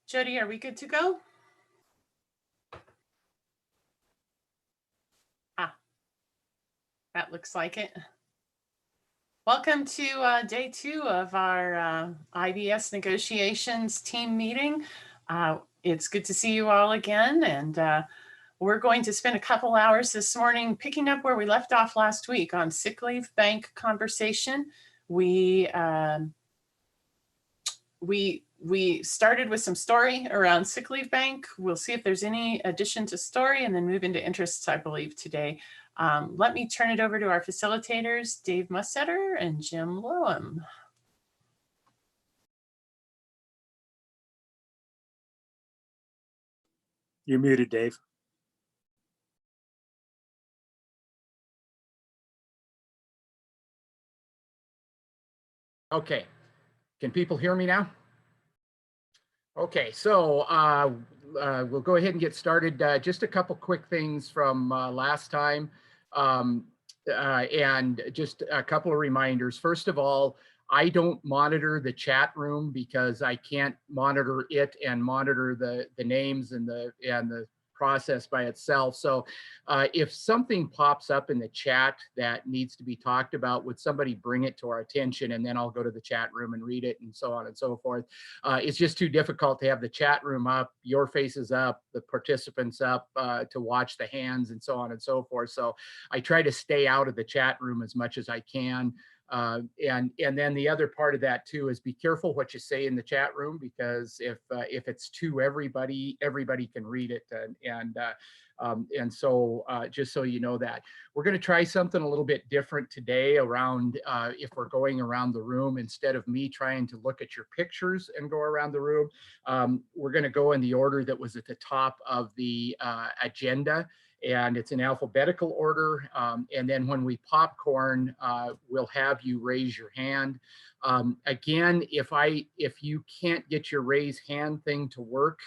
Jody, are we good to go? That looks like it. Welcome to day 2 of our IBS negotiations team meeting. It's good to see you all again, and we're going to spend a couple hours this morning picking up where we left off last week on sick leave bank conversation. We started with some story around sick leave bank. We'll see if there's any addition to story and then move into interests, I believe, today. Let me turn it over to our facilitators, Dave Mussetter and Jim Loam. You're muted, Dave. Okay, can people hear me now? Okay, so we'll go ahead and get started. Just a couple quick things from last time, and just a couple of reminders. First of all, I don't monitor the chat room because I can't monitor it and monitor the names and the process by itself. So if something pops up in the chat that needs to be talked about, would somebody bring it to our attention, and then I'll go to the chat room and read it and so on and so forth. It's just too difficult to have the chat room up, your faces up, the participants up, to watch the hands and so on and so forth. So I try to stay out of the chat room as much as I can. And then the other part of that too is be careful what you say in the chat room, because if it's to everybody can read it, and so just so you know that. We're going to try something a little bit different today around if we're going around the room, instead of me trying to look at your pictures and go around the room, we're going to go in the order that was at the top of the agenda. And it's in alphabetical order. And then when we popcorn, we'll have you raise your hand. Again, if you can't get your raise hand thing to work,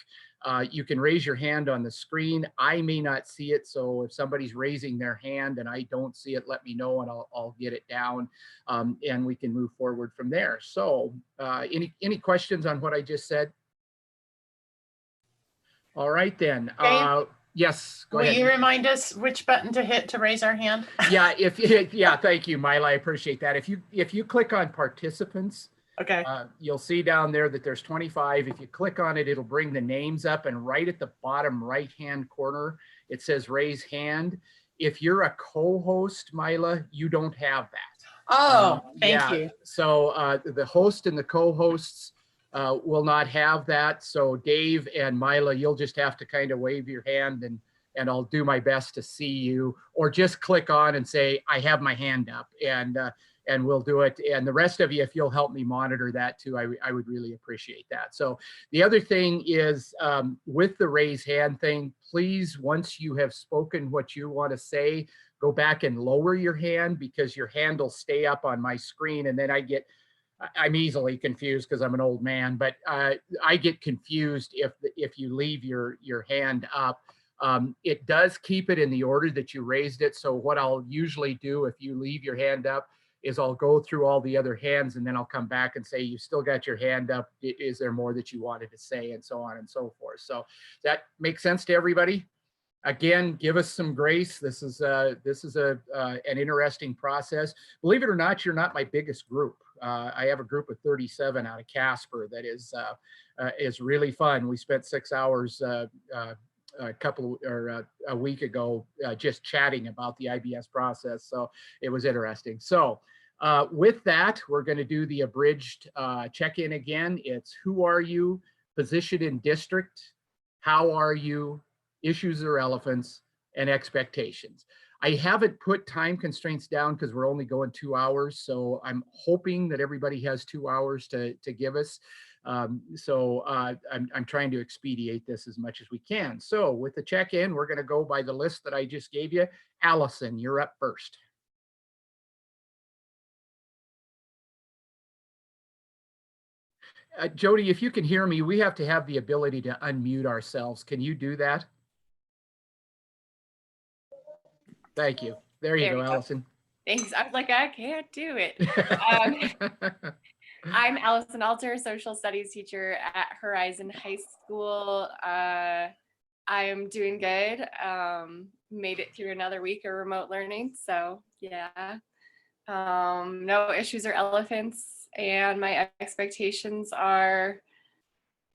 you can raise your hand on the screen. I may not see it, so if somebody's raising their hand and I don't see it, let me know and I'll get it down, and we can move forward from there. So any questions on what I just said? All right then. Yes, go ahead. Will you remind us which button to hit to raise our hand? Yeah, yeah, thank you, Mila. I appreciate that. If you click on participants, okay, you'll see down there that there's 25. If you click on it, it'll bring the names up, and right at the bottom right-hand corner, it says raise hand. If you're a co-host, Mila, you don't have that. Oh, thank you. So the host and the co-hosts will not have that. So Dave and Mila, you'll just have to kind of wave your hand, and I'll do my best to see you, or just click on and say, I have my hand up, and we'll do it. And the rest of you, if you'll help me monitor that too, I would really appreciate that. So the other thing is with the raise hand thing, please, once you have spoken what you want to say, go back and lower your hand, because your hand will stay up on my screen, and then I'm easily confused because I'm an old man, but I get confused if you leave your hand up. It does keep it in the order that you raised it. So what I'll usually do if you leave your hand up is I'll go through all the other hands, and then I'll come back and say, you still got your hand up. Is there more that you wanted to say, and so on and so forth. So that makes sense to everybody? Again, give us some grace. This is an interesting process. Believe it or not, you're not my biggest group. I have a group of 37 out of Casper that is really fun. We spent 6 hours a week ago just chatting about the IBS process. So it was interesting. So with that, we're going to do the abridged check-in again. It's who are you, position in district, how are you, issues or elephants, and expectations. I haven't put time constraints down because we're only going 2 hours. So I'm hoping that everybody has 2 hours to give us. I'm trying to expedite this as much as we can. So with the check-in, we're going to go by the list that I just gave you. Allison, you're up first. Jody, if you can hear me, we have to have the ability to unmute ourselves. Can you do that? Thank you. There you go, Allison. Thanks. I was like, I can't do it. I'm Allison Alter, social studies teacher at Horizon High School. I am doing good. Made it through another week of remote learning. So yeah, no issues or elephants. And my expectations are,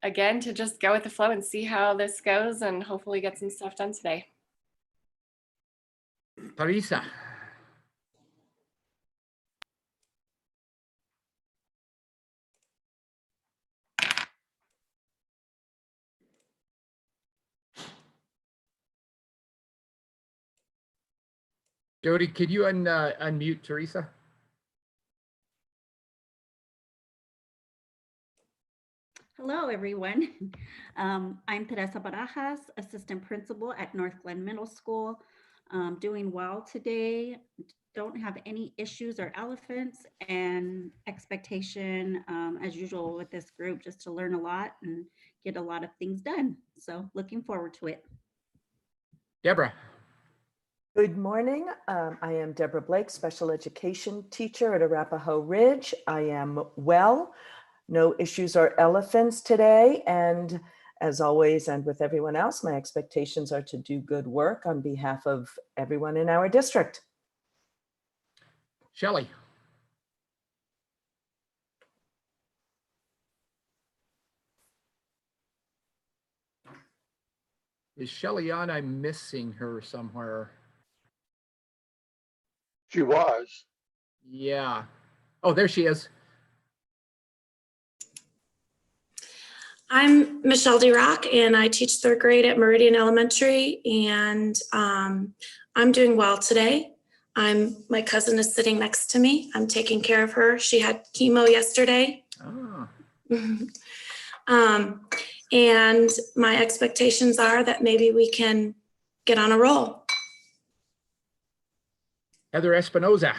again, to just go with the flow and see how this goes and hopefully get some stuff done today. Teresa. Jody, could you unmute Teresa? Hello, everyone. I'm Teresa Barajas, assistant principal at North Glen Middle School. Doing well today. Don't have any issues or elephants, and expectation, as usual with this group, just to learn a lot and get a lot of things done. So looking forward to it. Deborah. Good morning. I am Deborah Blake, special education teacher at Arapahoe Ridge. I am well, no issues or elephants today. And as always, and with everyone else, my expectations are to do good work on behalf of everyone in our district. Shelley. Is Shelley on? I'm missing her somewhere. She was. Yeah. Oh, there she is. I'm Michelle DeRock, and I teach third grade at Meridian Elementary, and I'm doing well today. My cousin is sitting next to me. I'm taking care of her. She had chemo yesterday. Oh. And my expectations are that maybe we can get on a roll. Heather Espinoza.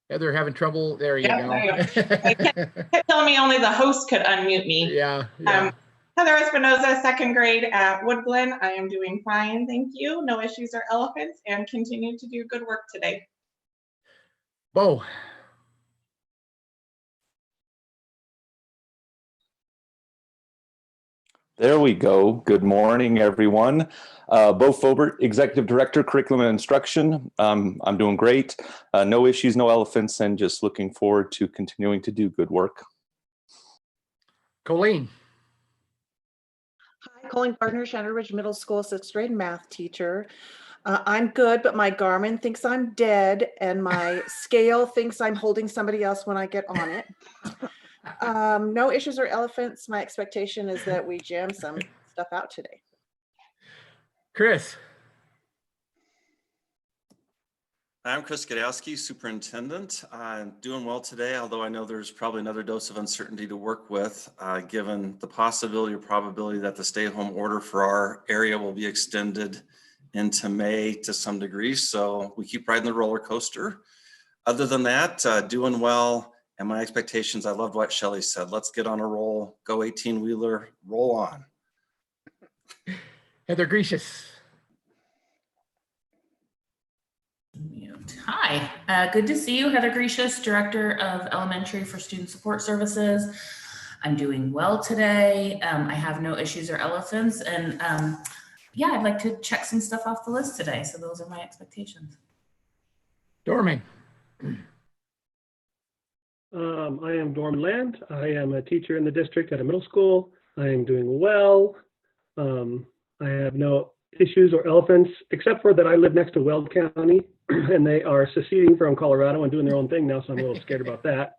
Heather, having trouble? There you go. There you go. It kept telling me only the host could unmute me. Yeah. Heather Espinoza, second grade at Wood Glen. I am doing fine, thank you. No issues or elephants, and continue to do good work today. Bo. There we go. Good morning, everyone. Bo Fobert, Executive Director, Curriculum and Instruction. I'm doing great. No issues, no elephants, and just looking forward to continuing to do good work. Colleen. Hi, Colleen Gardner, Shannon Ridge Middle School, sixth grade math teacher. I'm good, but my Garmin thinks I'm dead, and my scale thinks I'm holding somebody else when I get on it. No issues or elephants. My expectation is that we jam some stuff out today. Chris. I'm Chris Gadowski, superintendent. I'm doing well today, although I know there's probably another dose of uncertainty to work with, given the possibility or probability that the stay-at-home order for our area will be extended into May to some degree. So we keep riding the roller coaster. Other than that, doing well. And my expectations, I loved what Shelley said. Let's get on a roll. Go 18-wheeler, roll on. Heather Gracious. Hi, good to see you. Heather Gracious, Director of Elementary for Student Support Services. I'm doing well today. I have no issues or elephants, and yeah, I'd like to check some stuff off the list today. So those are my expectations. Dorman. I am Dorman Land. I am a teacher in the district at a middle school. I am doing well. I have no issues or elephants, except for that I live next to Weld County, and they are seceding from Colorado and doing their own thing now, so I'm a little scared about that.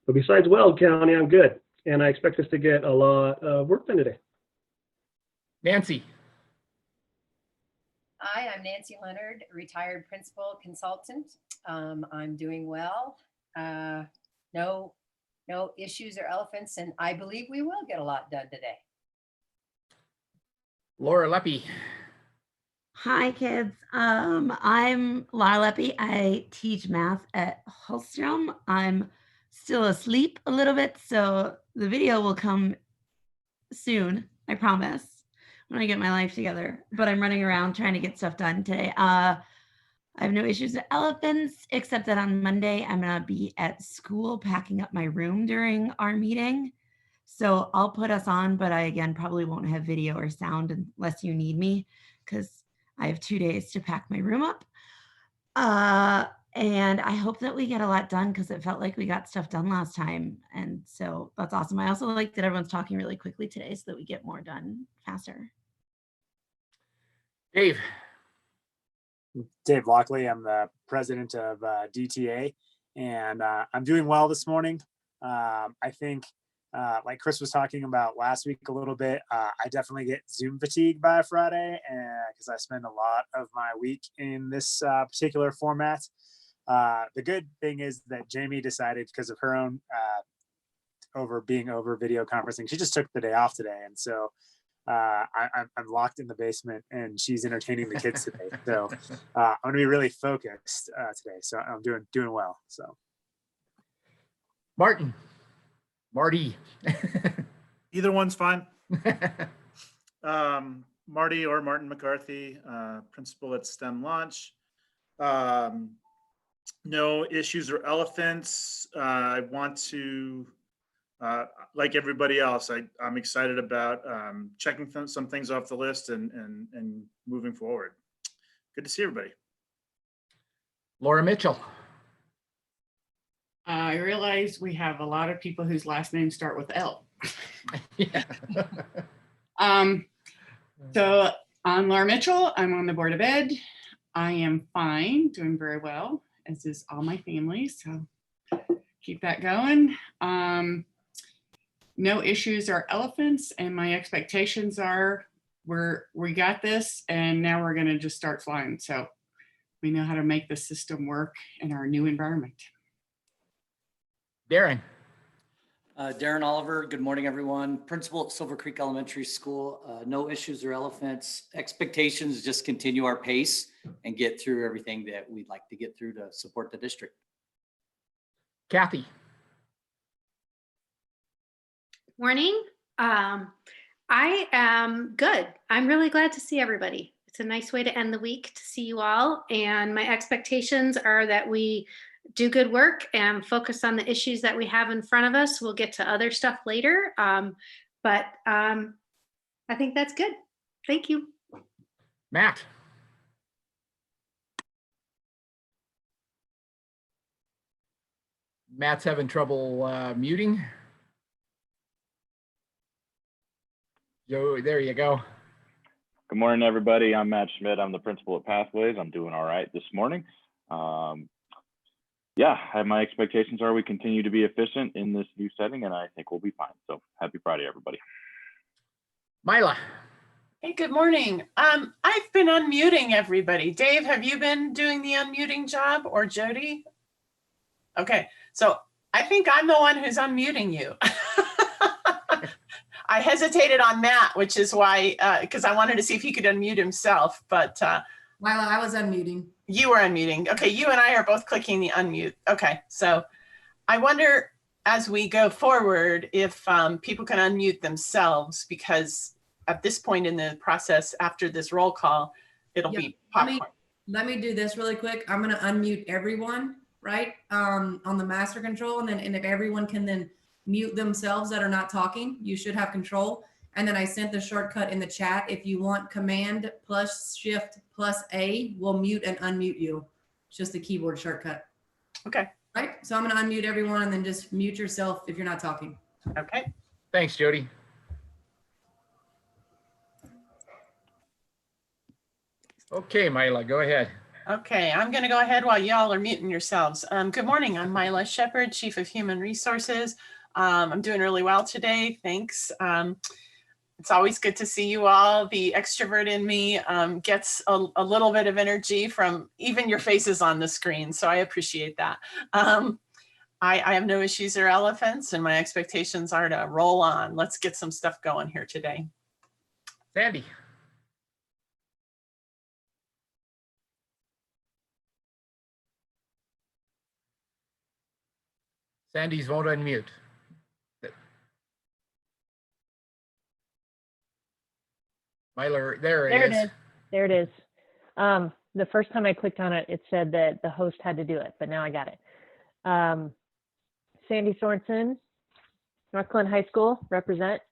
But besides Weld County, I'm good, and I expect us to get a lot of work done today. Nancy. Hi, I'm Nancy Leonard, retired principal consultant. I'm doing well. No issues or elephants, and I believe we will get a lot done today. Laura Leppy. Hi, kids. I'm Laura Leppy. I teach math at Holstrom. I'm still asleep a little bit, so the video will come soon, I promise. when I get my life together, but I'm running around trying to get stuff done today. I have no issues with elephants, except that on Monday, I'm going to be at school packing up my room during our meeting. So I'll put us on, but I, again, probably won't have video or sound unless you need me, because I have 2 days to pack my room up. And I hope that we get a lot done, because it felt like we got stuff done last time. And so that's awesome. I also like that everyone's talking really quickly today so that we get more done faster. Dave. Dave Lockley. I'm the president of DTA, and I'm doing well this morning. I think, like Chris was talking about last week a little bit, I definitely get Zoom fatigue by Friday, and because I spend a lot of my week in this particular format. The good thing is that Jamie decided, because of her own over video conferencing, she just took the day off today, and so I'm locked in the basement and she's entertaining the kids today. So I'm gonna be really focused today. So I'm doing well. So Marty. Either one's fine. Marty or Martin McCarthy, principal at STEM Launch. No issues or elephants. I want to, like everybody else, I'm excited about checking some things off the list and moving forward. Good to see everybody. Laura Mitchell. I realize we have a lot of people whose last names start with L. Yeah. So I'm Laura Mitchell. I'm on the Board of Ed. I am fine, doing very well, as is all my family. So keep that going. No issues or elephants, and my expectations are we got this, and now we're going to just start flying. So we know how to make the system work in our new environment. Darren. Darren Oliver, good morning, everyone. Principal at Silver Creek Elementary School. No issues or elephants. Expectations, just continue our pace and get through everything that we'd like to get through to support the district. Kathy. Morning. I am good. I'm really glad to see everybody. It's a nice way to end the week to see you all. And my expectations are that we do good work and focus on the issues that we have in front of us. We'll get to other stuff later. But I think that's good. Thank you. Matt. Matt's having trouble muting. Yo, there you go. Good morning, everybody. I'm Matt Schmidt. I'm the principal at Pathways. I'm doing all right this morning. Yeah, my expectations are we continue to be efficient in this new setting, and I think we'll be fine. So happy Friday, everybody. Mila. Hey, good morning. I've been unmuting everybody. Dave, have you been doing the unmuting job, or Jody? Okay, so I think I'm the one who's unmuting you. I hesitated on Matt, which is why, because I wanted to see if he could unmute himself, but. Mila, I was unmuting. You were unmuting. Okay, you and I are both clicking the unmute. Okay, so I wonder as we go forward if people can unmute themselves, because at this point in the process, after this roll call, it'll be popcorn. Let me do this really quick. I'm going to unmute everyone, right, on the master control, and if everyone can then mute themselves that are not talking, you should have control. And then I sent the shortcut in the chat. If you want Command plus Shift plus A, will mute and unmute you. It's just a keyboard shortcut. Okay. Right. So I'm going to unmute everyone and then just mute yourself if you're not talking. Okay. Thanks, Jody. Okay, Mila, go ahead. Okay, I'm going to go ahead while y'all are muting yourselves. Good morning. I'm Mila Shepard, Chief of Human Resources. I'm doing really well today. Thanks. It's always good to see you all. The extrovert in me gets a little bit of energy from even your faces on the screen, so I appreciate that. I have no issues or elephants, and my expectations are to roll on. Let's get some stuff going here today. Sandy. Sandy's won't unmute. Myla, there There it it is. is. There it is. The first time I clicked on it, it said that the host had to do it, but now I got it. Sandy Sorensen, North Glen High School, represent,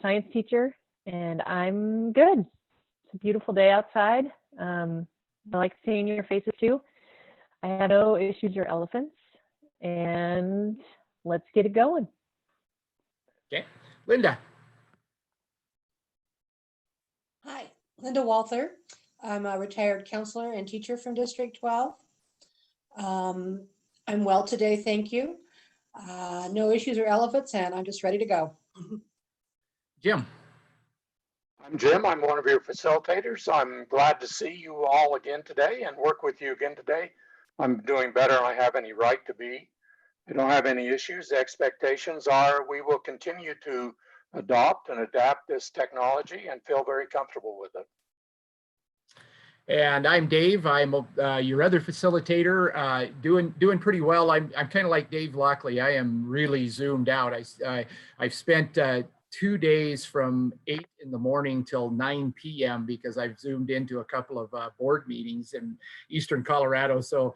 science teacher, and I'm good. It's a beautiful day outside. I like seeing your faces too. I had no issues or elephants, and let's get it going. Okay, Linda. Hi, Linda Walther. I'm a retired counselor and teacher from District 12. I'm well today, thank you. No issues or elephants, and I'm just ready to go. Jim. I'm Jim. I'm one of your facilitators. I'm glad to see you all again today and work with you again today. I'm doing better than I have any right to be. I don't have any issues. The expectations are we will continue to adopt and adapt this technology and feel very comfortable with it. And I'm Dave. I'm your other facilitator, doing pretty well. I'm kind of like Dave Lockley. I am really zoomed out. I've spent 2 days from 8 in the morning till 9 p.m. because I've zoomed into a couple of board meetings in Eastern Colorado. So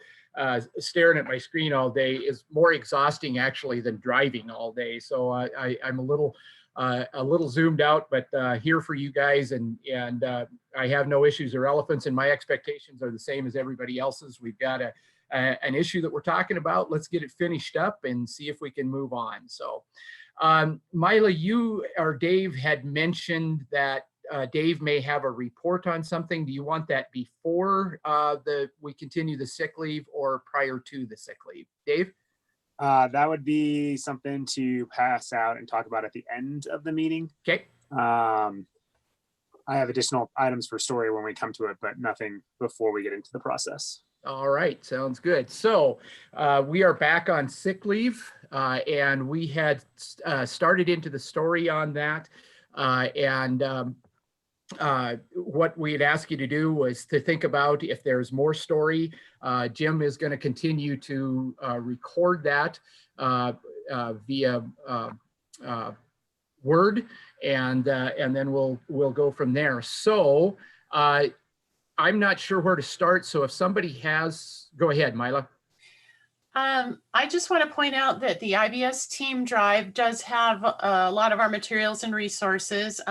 staring at my screen all day is more exhausting actually than driving all day. So I'm a little zoomed out, but here for you guys, and I have no issues or elephants, and my expectations are the same as everybody else's. We've got an issue that we're talking about. Let's get it finished up and see if we can move on. So Myla, you or Dave had mentioned that Dave may have a report on something. Do you want that before we continue the sick leave or prior to the sick leave? Dave? That would be something to pass out and talk about at the end of the meeting. Okay. I have additional items for story when we come to it, but nothing before we get into the process. All right, sounds good. So we are back on sick leave, and we had started into the story on that. What we'd ask you to do was to think about if there's more story. Jim is going to continue to record that via Word, and then we'll go from there. So I'm not sure where to start. So if somebody has, go ahead, Myla. I just want to point out that the IBS Team Drive does have a lot of our materials and resources.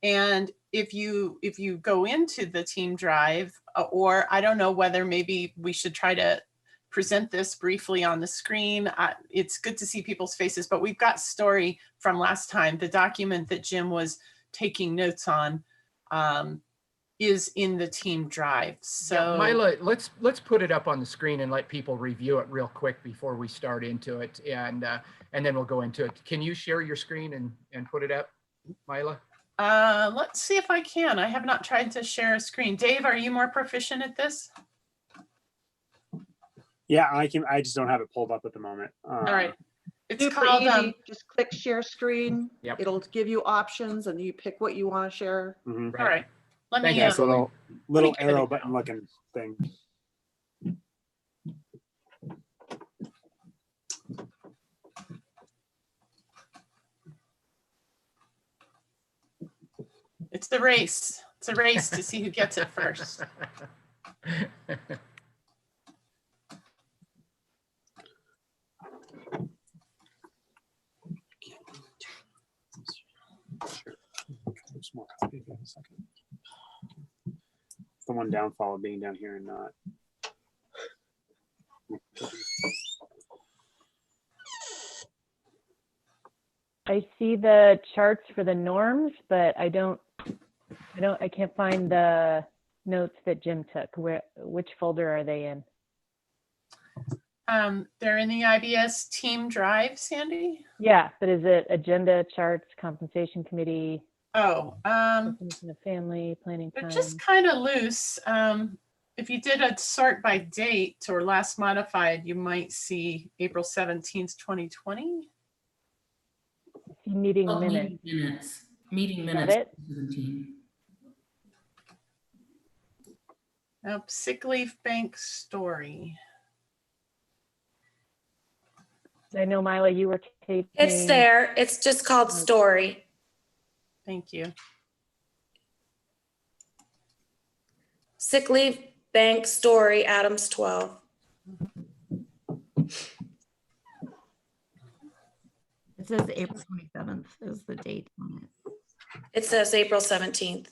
And if you go into the Team Drive, or I don't know whether maybe we should try to present this briefly on the screen. It's good to see people's faces, but we've got story from last time. The document that Jim was taking notes on is in the Team Drive. So yeah, Myla, let's put it up on the screen and let people review it real quick before we start into it, and then we'll go into it. Can you share your screen and put it up, Myla? Let's see if I can. I have not tried to share a screen. Dave, are you more proficient at this? Yeah, I can. I just don't have it pulled up at the moment. All right. It's super called, easy. Just click share screen. Yep. It'll give you options and you pick what you want to share. Mm-hmm. All right. Let me. It's a little arrow button looking thing. It's the race. It's a race to see who gets it first. It's the one downfall of being down here and not. I see the charts for the norms, but I can't find the notes that Jim took. Which folder are they in? They're in the IBS Team Drive, Sandy. Yeah, but is it agenda, charts, compensation committee? Oh, definition of family, planning they're time. just kind of loose. If you did a sort by date or last modified, you might see April 17th, 2020. Meeting Oh, minutes. Meeting Got minutes. it? 17. Sick leave bank story. I know, Myla, you were taking. It's there. It's just called story. Thank you. Sick leave bank story, Adams 12. It says April 27th is the date on it. It says April 17th.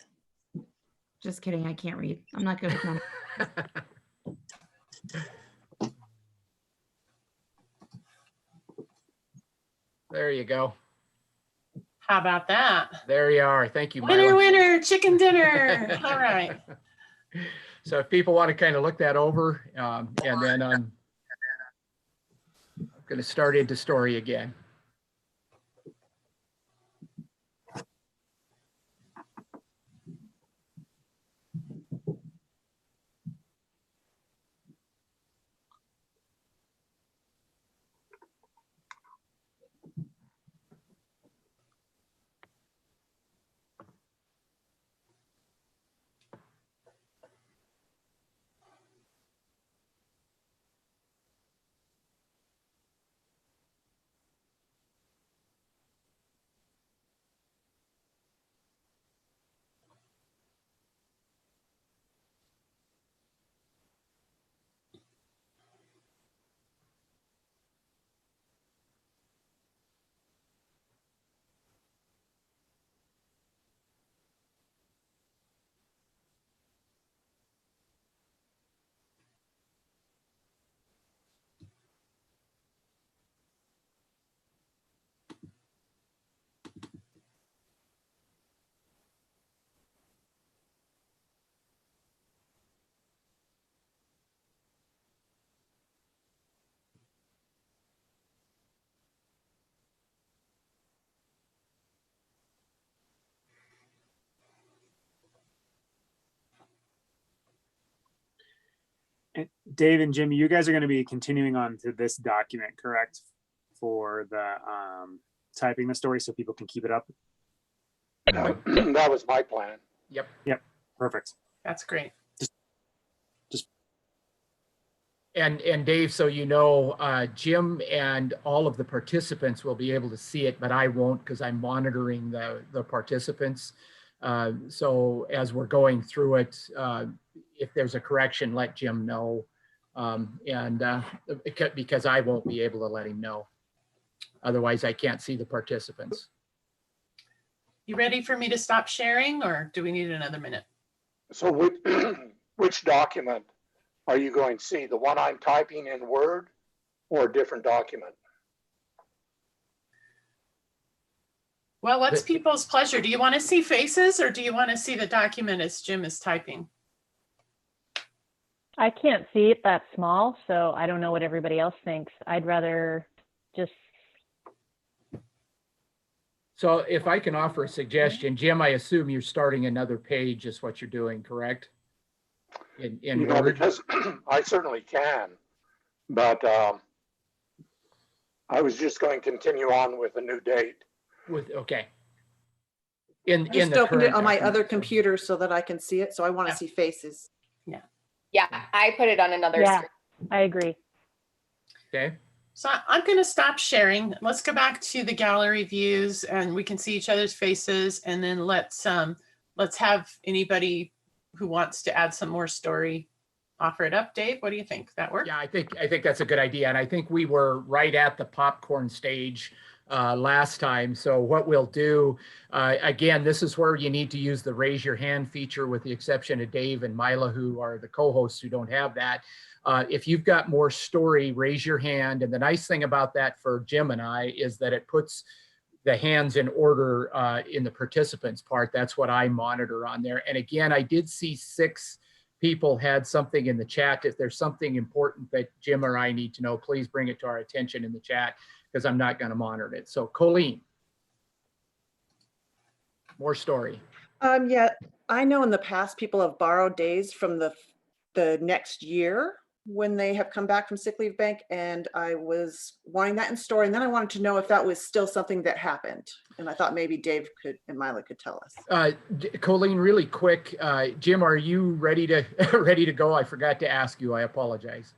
Just kidding. I can't read. I'm not good with numbers. There you go. How about that? There you are. Thank you, Winner, Mila. winner, chicken dinner. All right. So if people want to kind of look that over, and then I'm going to start into story again. And Dave and Jimmy, you guys are going to be continuing on to this document, correct? For the typing the story so people can keep it up. That was my plan. Yep. Yep. Perfect. That's great. And Dave, so you know, Jim and all of the participants will be able to see it, but I won't because I'm monitoring the participants. So as we're going through it, if there's a correction, let Jim know. Because I won't be able to let him know. Otherwise, I can't see the participants. You ready for me to stop sharing, or do we need another minute? So which document are you going to see? The one I'm typing in Word or a different document? Well, what's people's pleasure? Do you want to see faces, or do you want to see the document as Jim is typing? I can't see it that small, so I don't know what everybody else thinks. I'd rather just. So if I can offer a suggestion, Jim, I assume you're starting another page is what you're doing, correct? In Word? Because I certainly can, but I was just going to continue on with a new date. Okay. I just opened it on my other computer so that I can see it. So I want to see faces. Yeah. Yeah, I put it on another screen. I agree. Okay. So I'm going to stop sharing. Let's go back to the gallery views and we can see each other's faces, and then let's have anybody who wants to add some more story offer it up. Dave, what do you think? That work? Yeah, I think that's a good idea. And I think we were right at the popcorn stage last time. So what we'll do, again, this is where you need to use the raise your hand feature, with the exception of Dave and Mila, who are the co-hosts who don't have that. If you've got more story, raise your hand. And the nice thing about that for Jim and I is that it puts the hands in order in the participants part. That's what I monitor on there. And again, I did see 6 people had something in the chat. If there's something important that Jim or I need to know, please bring it to our attention in the chat, because I'm not going to monitor it. So Colleen, more story. Yeah, I know in the past people have borrowed days from the next year when they have come back from sick leave bank, and I was wanting that in story, and then I wanted to know if that was still something that happened, and I thought maybe Dave and Mila could tell us. Colleen, really quick, Jim, are you ready to go? I forgot to ask you. I apologize.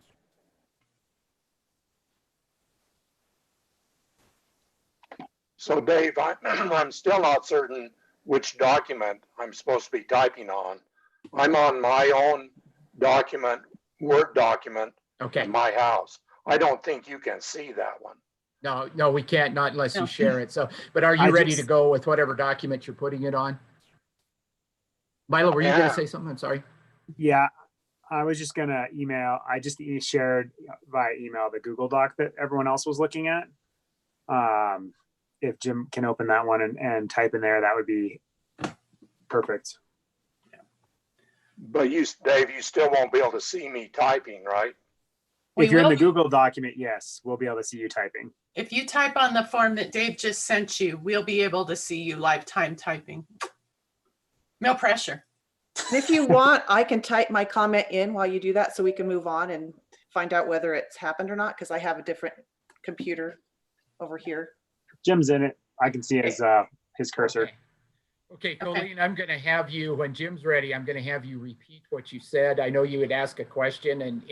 So Dave, I'm still not certain which document I'm supposed to be typing on. I'm on my own document, Word document Okay. in my house. I don't think you can see that one. No, we can't, not unless No. you share it. So, but are you ready to go with whatever document you're putting it on? Milo, were you going to say something? I'm sorry. Yeah, I was just gonna email. I just shared via email the Google Doc that everyone else was looking at. If Jim can open that one and type in there, that would be perfect. But you, Dave, you still won't be able to see me typing, right? If you're in the Google document, yes, we'll be able to see you typing. If you type on the form that Dave just sent you, we'll be able to see you lifetime typing. No pressure. If you want, I can type my comment in while you do that so we can move on and find out whether it's happened or not, because I have a different computer over here. Jim's in it. I can see his cursor. Okay, Colleen, I'm going to have you, when Jim's ready, I'm going to have you repeat what you said. I know you would ask a question,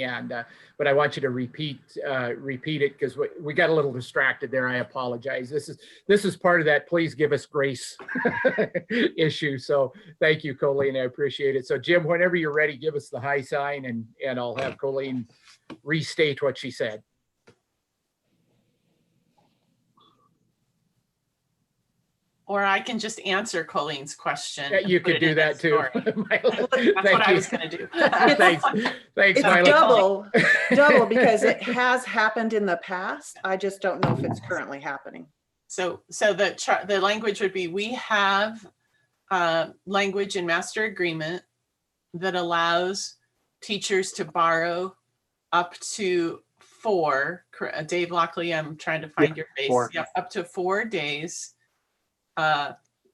but I want you to repeat it because we got a little distracted there. I apologize. This is part of that please give us grace issue. So thank you, Colleen. I appreciate it. So Jim, whenever you're ready, give us the high sign and I'll have Colleen restate what she said. Or I can just answer Colleen's question. Yeah, you could do that too. That's what I was going to do. Thanks, It's Milo. double because it has happened in the past. I just don't know if it's currently happening. So the language would be, we have language in master agreement that allows teachers to borrow up to 4, Dave Lockley, I'm trying to find your face. 4. Yep, up to 4 days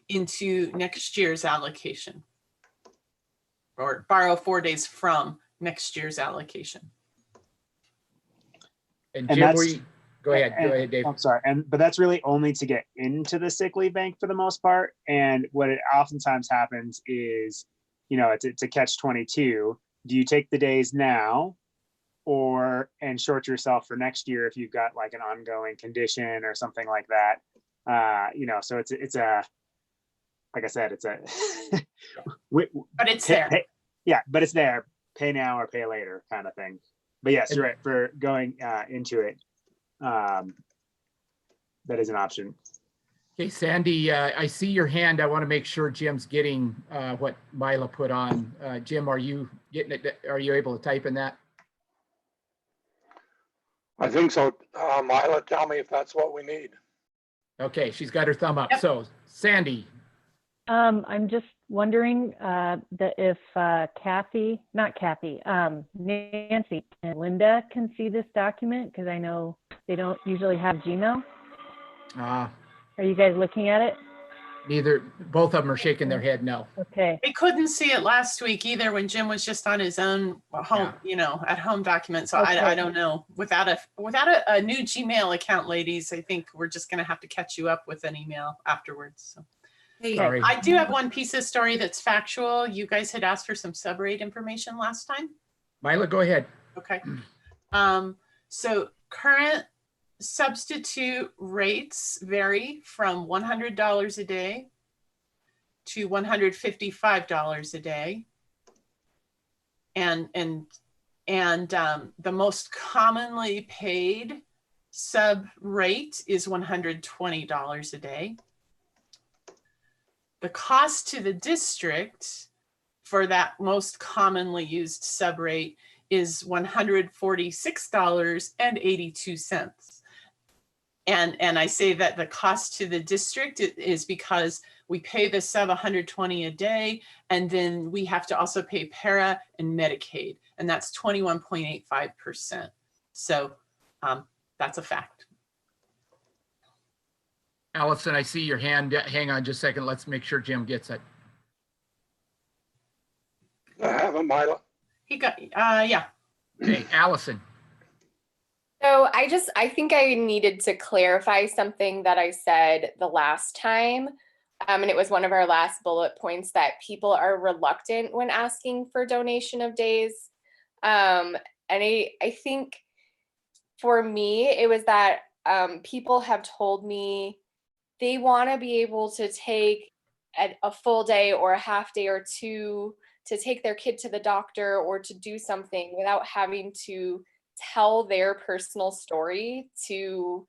into next year's allocation, or borrow 4 days from next year's allocation. And Jim, go ahead, Dave. I'm sorry, but that's really only to get into the sick leave bank for the most part. And what it oftentimes happens is, it's a catch-22. Do you take the days now, and short yourself for next year if you've got like an ongoing condition or something like that? So it's a, like I said, it's a. But it's there. Yeah, but it's there. Pay now or pay later kind of thing. But yes, you're right, for going into it. That is an option. Okay, Sandy, I see your hand. I want to make sure Jim's getting what Mila put on. Jim, are you getting it? Are you able to type in that? I think so. Mila, tell me if that's what we need. Okay, she's got her thumb up. Yep. So, Sandy. I'm just wondering that if Nancy and Linda can see this document, because I know they don't usually have Gmail. Are you guys looking at it? Neither, both of them are shaking their head no. Okay. They couldn't see it last week either when Jim was just on his own home, at home document. So Okay. I don't know. Without a new Gmail account, ladies, I think we're just going to have to catch you up with an email afterwards. So. Hey, Sorry. I do have one piece of story that's factual. You guys had asked for some subrate information last time. Mila, go ahead. Okay. So current substitute rates vary from $100 a day to $155 a day. And the most commonly paid sub rate is $120 a day. The cost to the district for that most commonly used sub rate is $146.82. And I say that the cost to the district is because we pay the sub $120 a day, and then we have to also pay para and Medicaid, and that's 21.85%. So that's a fact. Allison, I see your hand. Hang on just a second. Let's make sure Jim gets it. I have a Mila. He got, yeah. Okay, Allison. So I think I needed to clarify something that I said the last time. And it was one of our last bullet points that people are reluctant when asking for donation of days. And I think for me, it was that people have told me they want to be able to take a full day or a half day or 2 to take their kid to the doctor or to do something without having to tell their personal story to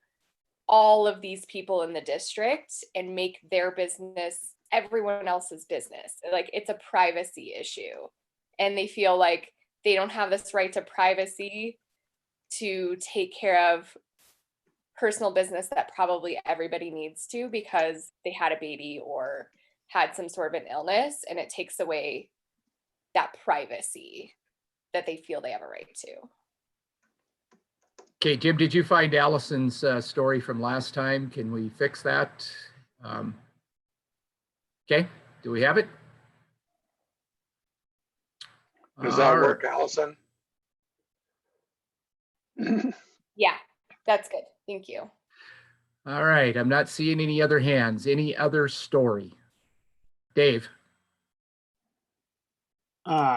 all of these people in the district and make their business everyone else's business. Like, it's a privacy issue, and they feel like they don't have this right to privacy to take care of personal business that probably everybody needs to because they had a baby or had some sort of an illness, and it takes away that privacy that they feel they have a right to. Okay, Jim, did you find Allison's story from last time? Can we fix that? Okay, do we have it? Does that work, Allison? Yeah, that's good. Thank you. All right, I'm not seeing any other hands. Any other story? Dave.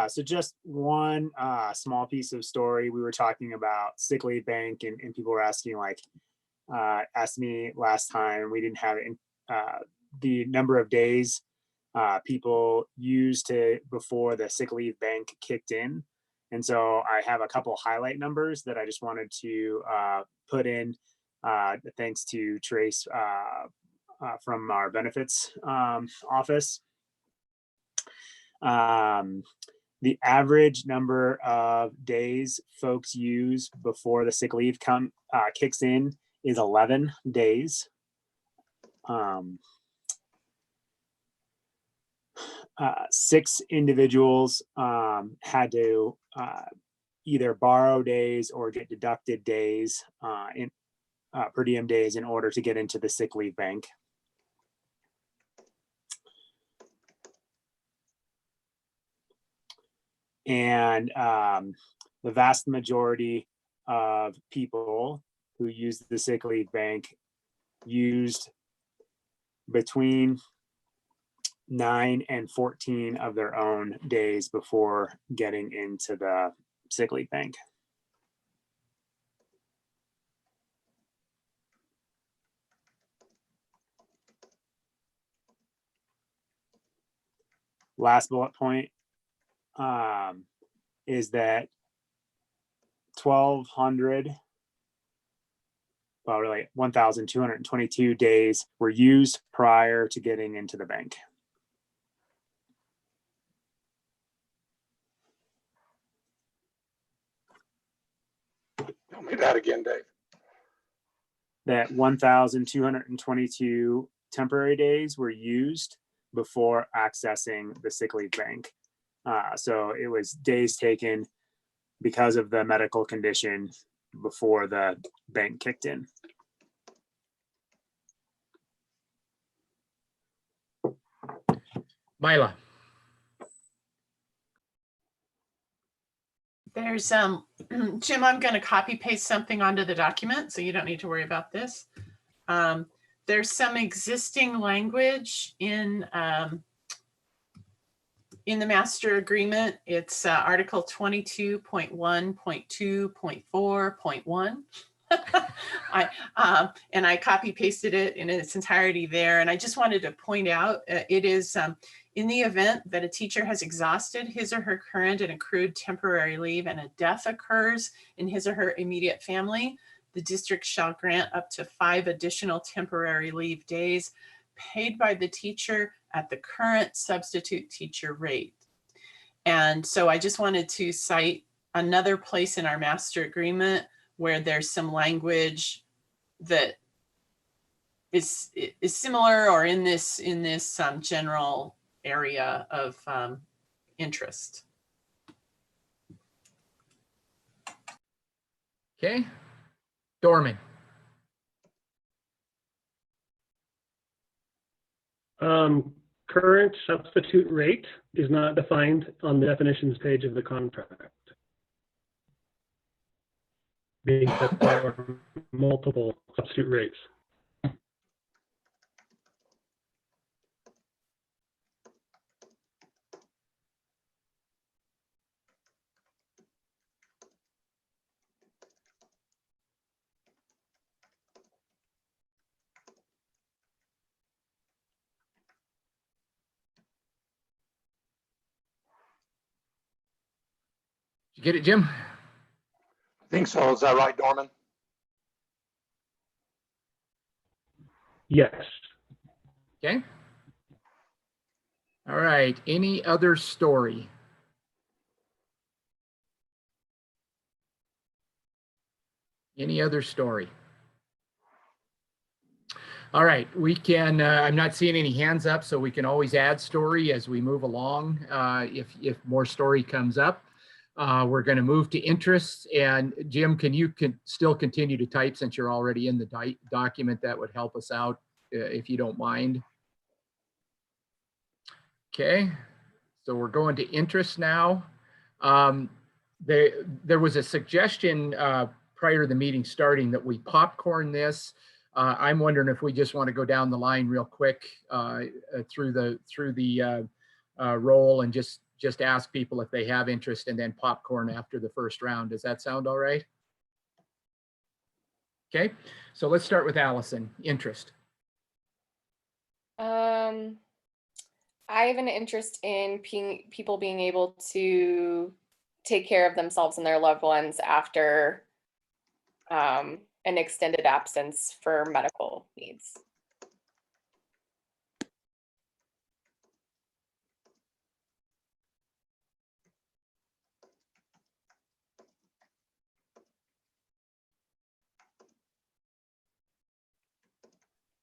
So just one small piece of story. We were talking about sick leave bank, and people were asking, like, asked me last time, we didn't have the number of days people used to before the sick leave bank kicked in. And so I have a couple highlight numbers that I just wanted to put in, thanks to Trace from our benefits office. The average number of days folks use before the sick leave kicks in is 11 days. 6 individuals had to either borrow days or get deducted days in per diem days in order to get into the sick leave bank. And the vast majority of people who used the sick leave bank used between 9 and 14 of their own days before getting into the sick leave bank. Last bullet point is that 1,222 days were used prior to getting into the bank. Tell me that again, Dave. That 1,222 temporary days were used before accessing the sick leave bank. So it was days taken because of the medical condition before the bank kicked in. Mila. There's Jim, I'm going to copy paste something onto the document, so you don't need to worry about this. There's some existing language in the master agreement. It's Article 22.1.2.4.1. And I copy pasted it in its entirety there. And I just wanted to point out, it is in the event that a teacher has exhausted his or her current and accrued temporary leave and a death occurs in his or her immediate family, the district shall grant up to 5 additional temporary leave days paid by the teacher at the current substitute teacher rate. And so I just wanted to cite another place in our master agreement where there's some language that is similar or in this general area of interest. Okay, Dorman. Current substitute rate is not defined on the definitions page of the contract. Being that there are multiple substitute rates. Did you get it, Jim? I think so. Is that right, Dorman? Yes. Okay. All right. Any other story? Any other story? All right, we can, I'm not seeing any hands up, so we can always add story as we move along. If more story comes up, we're going to move to interests. And Jim, can you still continue to type since you're already in the document? That would help us out if you don't mind. Okay, so we're going to interests now. There was a suggestion prior to the meeting starting that we popcorn this. I'm wondering if we just want to go down the line real quick through the roll and just ask people if they have interest and then popcorn after the first round. Does that sound all right? Okay, so let's start with Allison. Interest. I have an interest in people being able to take care of themselves and their loved ones after an extended absence for medical needs.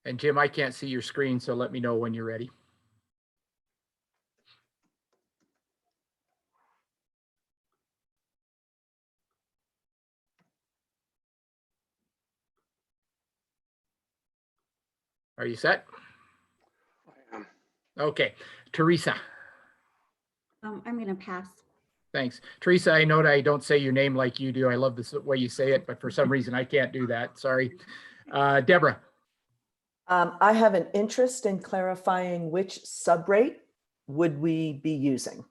And Jim, I can't see your screen, so let me know when you're ready. Are you set? I am. Okay, Teresa. I'm going to pass. Thanks. Teresa, I know that I don't say your name like you do. I love the way you say it, but for some reason I can't do that. Sorry. Deborah. I have an interest in clarifying which subrate would we be using.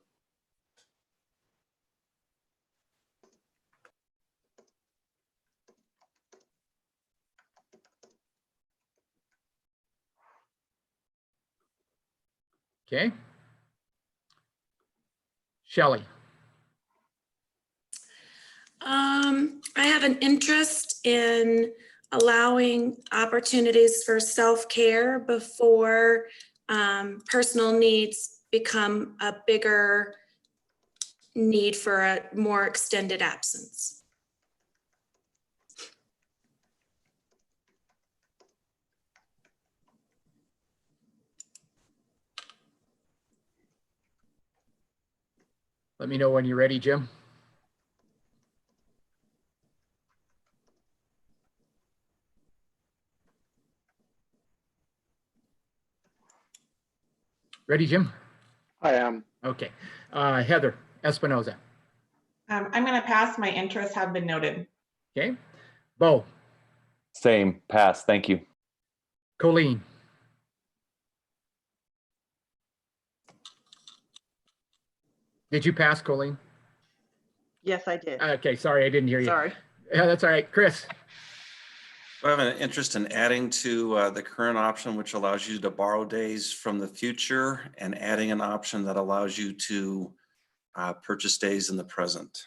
Okay. Shelley. I have an interest in allowing opportunities for self-care before personal needs become a bigger need for a more extended absence. Let me know when you're ready, Jim. Ready, Jim? I am. Okay. Heather Espinoza. I'm going to pass. My interests have been noted. Okay. Bo. Same, pass, thank you. Colleen. Did you pass, Colleen? Yes, I did. Okay, sorry, I didn't hear you. Sorry. Yeah, that's all right. Chris. I have an interest in adding to the current option, which allows you to borrow days from the future, and adding an option that allows you to purchase days in the present.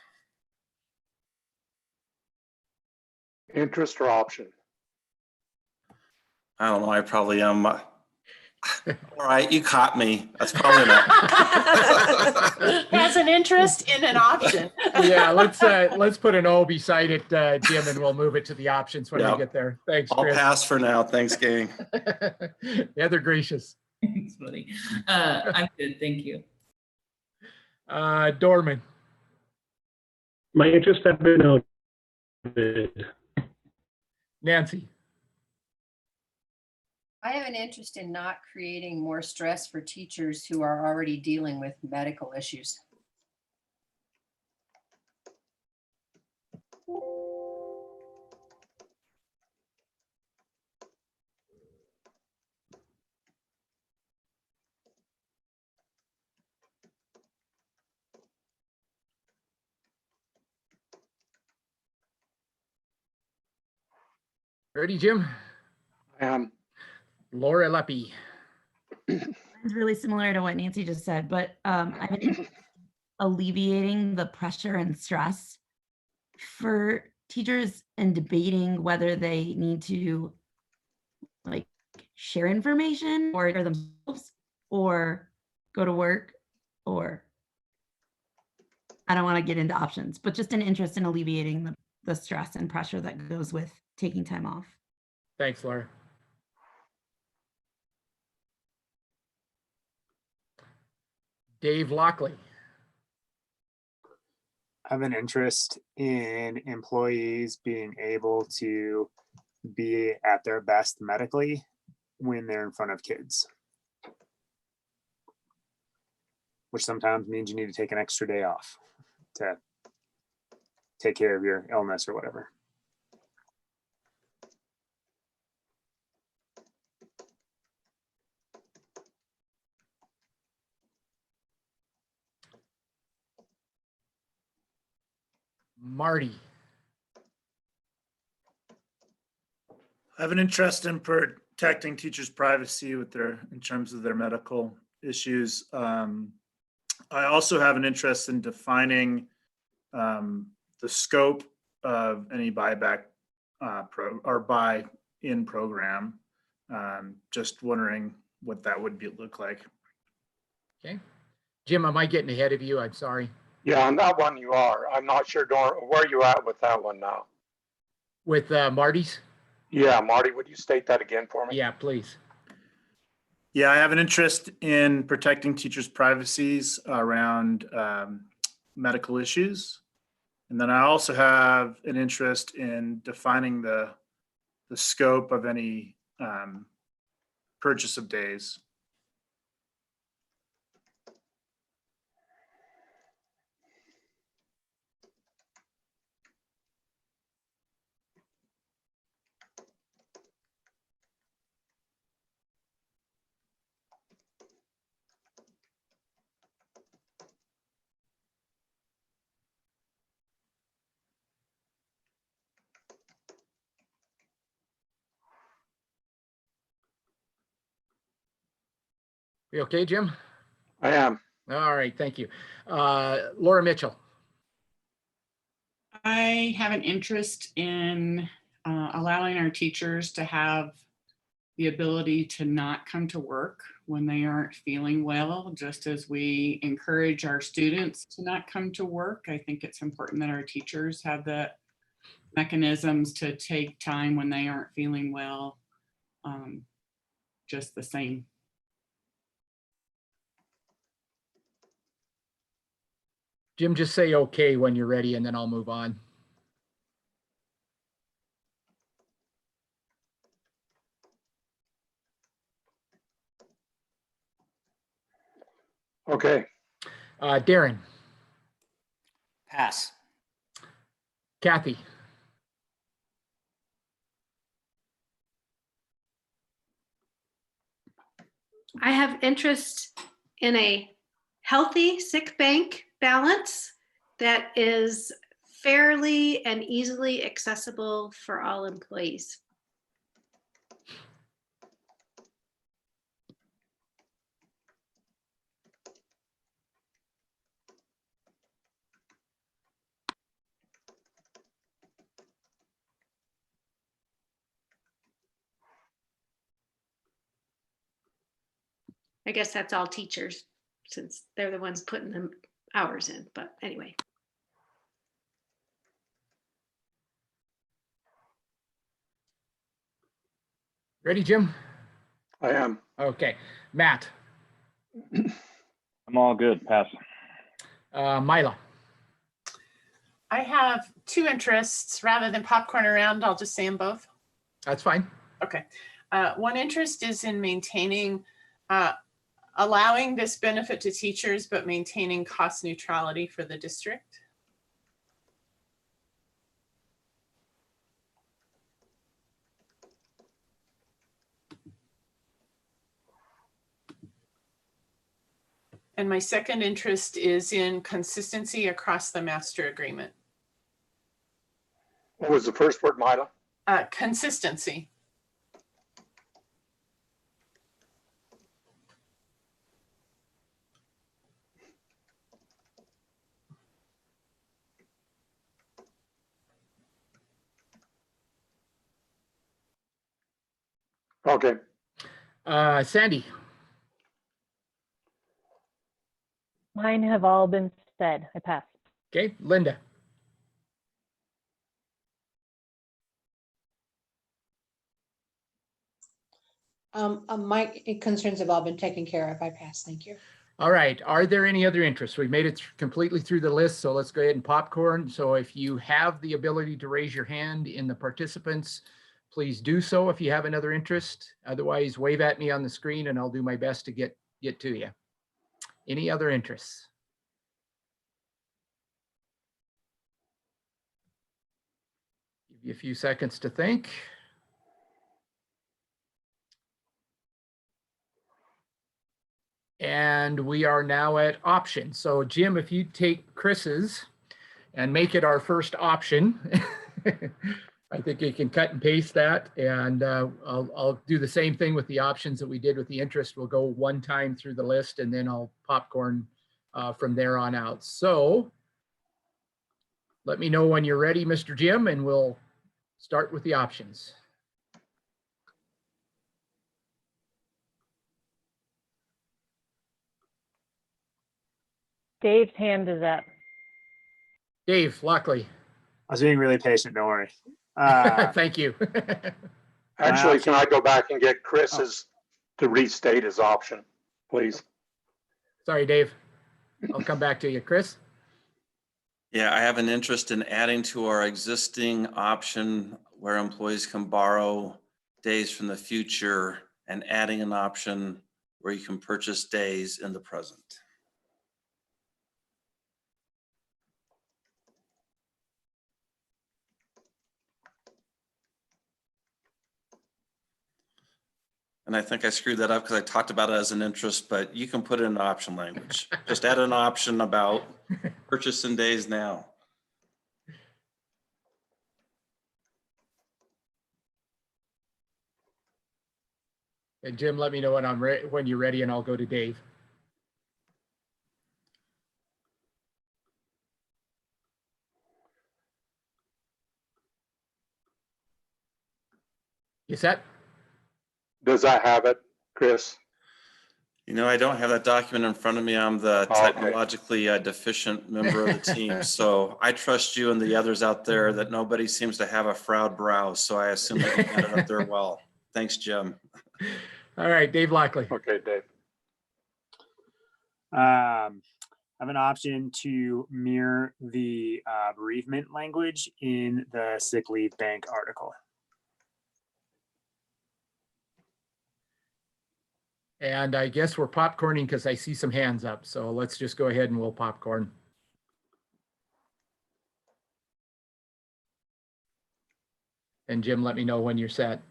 Interest or option? I don't know, I probably am. All right, you caught me. That's probably not. Has an interest in an option. Yeah, let's put an O beside it, Jim, and we'll move it to the options when we get there. Thanks, I'll Chris. pass for now. Thanks, gang. Heather Gracious. It's funny. I'm good, thank you. Dorman. My interests have been noted. Nancy. I have an interest in not creating more stress for teachers who are already dealing with medical issues. Ready, Jim? I am. Laura Leppy. It's really similar to what Nancy just said, but I'm alleviating the pressure and stress for teachers and debating whether they need to like share information or themselves or go to work, or I don't want to get into options, but just an interest in alleviating the stress and pressure that goes with taking time off. Thanks, Laura. Dave Lockley. I have an interest in employees being able to be at their best medically when they're in front of kids, which sometimes means you need to take an extra day off to take care of your illness or whatever. Marty. I have an interest in protecting teachers' privacy in terms of their medical issues. I also have an interest in defining the scope of any buyback or buy-in program. Just wondering what that would look like. Okay. Jim, am I getting ahead of you? I'm sorry. Yeah, on that one you are. I'm not sure, where you at with that one now? With Marty's? Yeah, Marty, would you state that again for me? Yeah, please. Yeah, I have an interest in protecting teachers' privacies around medical issues. And then I also have an interest in defining the scope of any purchase of days. You okay, Jim? I am. All right, thank you. Laura Mitchell. I have an interest in allowing our teachers to have the ability to not come to work when they aren't feeling well, just as we encourage our students to not come to work. I think it's important that our teachers have the mechanisms to take time when they aren't feeling well, just the same. Jim, just say okay when you're ready and then I'll move on. Okay. Darren. Pass. Kathy. I have interest in a healthy sick bank balance that is fairly and easily accessible for all employees. I guess that's all teachers, since they're the ones putting the hours in, but anyway. Ready, Jim? I am. Okay. Matt. I'm all good. Pass. Mila. I have two interests. Rather than popcorn around, I'll just say them both. That's fine. Okay. One interest is in maintaining, allowing this benefit to teachers, but maintaining cost neutrality for the district. And my second interest is in consistency across the master agreement. What was the first word, Mila? Consistency. Okay. Sandy. Mine have all been said. I pass. Okay, Linda. My concerns have all been taken care of. I pass. Thank you. All right. Are there any other interests? We've made it completely through the list, so let's go ahead and popcorn. So if you have the ability to raise your hand in the participants, please do so if you have another interest. Otherwise, wave at me on the screen and I'll do my best to get to you. Any other interests? Give you a few seconds to think. And we are now at options. So Jim, if you take Chris's and make it our first option, I think you can cut and paste that. And I'll do the same thing with the options that we did with the interest. We'll go one time through the list and then I'll popcorn from there on out. So let me know when you're ready, Mr. Jim, and we'll start with the options. Dave's hand is up. Dave Lockley. I was being really patient, don't worry. Thank you. Actually, can I go back and get Chris's to restate his option, please? Sorry, Dave. I'll come back to you. Chris? Yeah, I have an interest in adding to our existing option where employees can borrow days from the future and adding an option where you can purchase days in the present. And I think I screwed that up because I talked about it as an interest, but you can put it in option language. Just add an option about purchasing days now. And Jim, let me know when you're ready and I'll go to Dave. You set? Does I have it, Chris? You know, I don't have that document in front of me. I'm the Okay. technologically deficient member of the team. So I trust you and the others out there that nobody seems to have a frowned brow. So I assume that you got it up there well. Thanks, Jim. All right, Dave Lockley. Okay, Dave. I have an option to mirror the bereavement language in the sick leave bank article. And I guess we're popcorning because I see some hands up. So let's just go ahead and we'll popcorn. And Jim, let me know when you're set.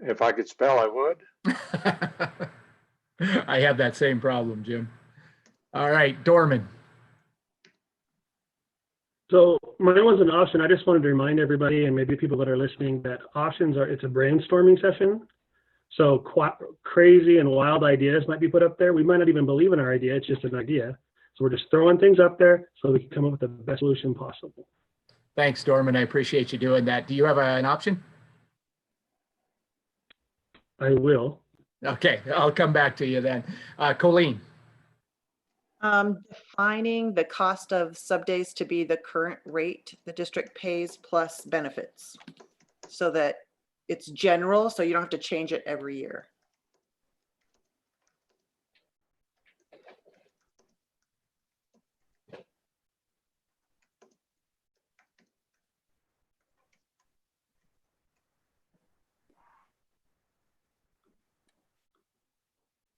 If I could spell, I would. I have that same problem, Jim. All right, Dorman. So mine was an option. I just wanted to remind everybody and maybe people that are listening that options are, it's a brainstorming session. So crazy and wild ideas might be put up there. We might not even believe in our idea. It's just an idea. So we're just throwing things up there so we can come up with the best solution possible. Thanks, Dorman. I appreciate you doing that. Do you have an option? I will. Okay, I'll come back to you then. Colleen. Defining the cost of sub days to be the current rate the district pays plus benefits, so that it's general, so you don't have to change it every year.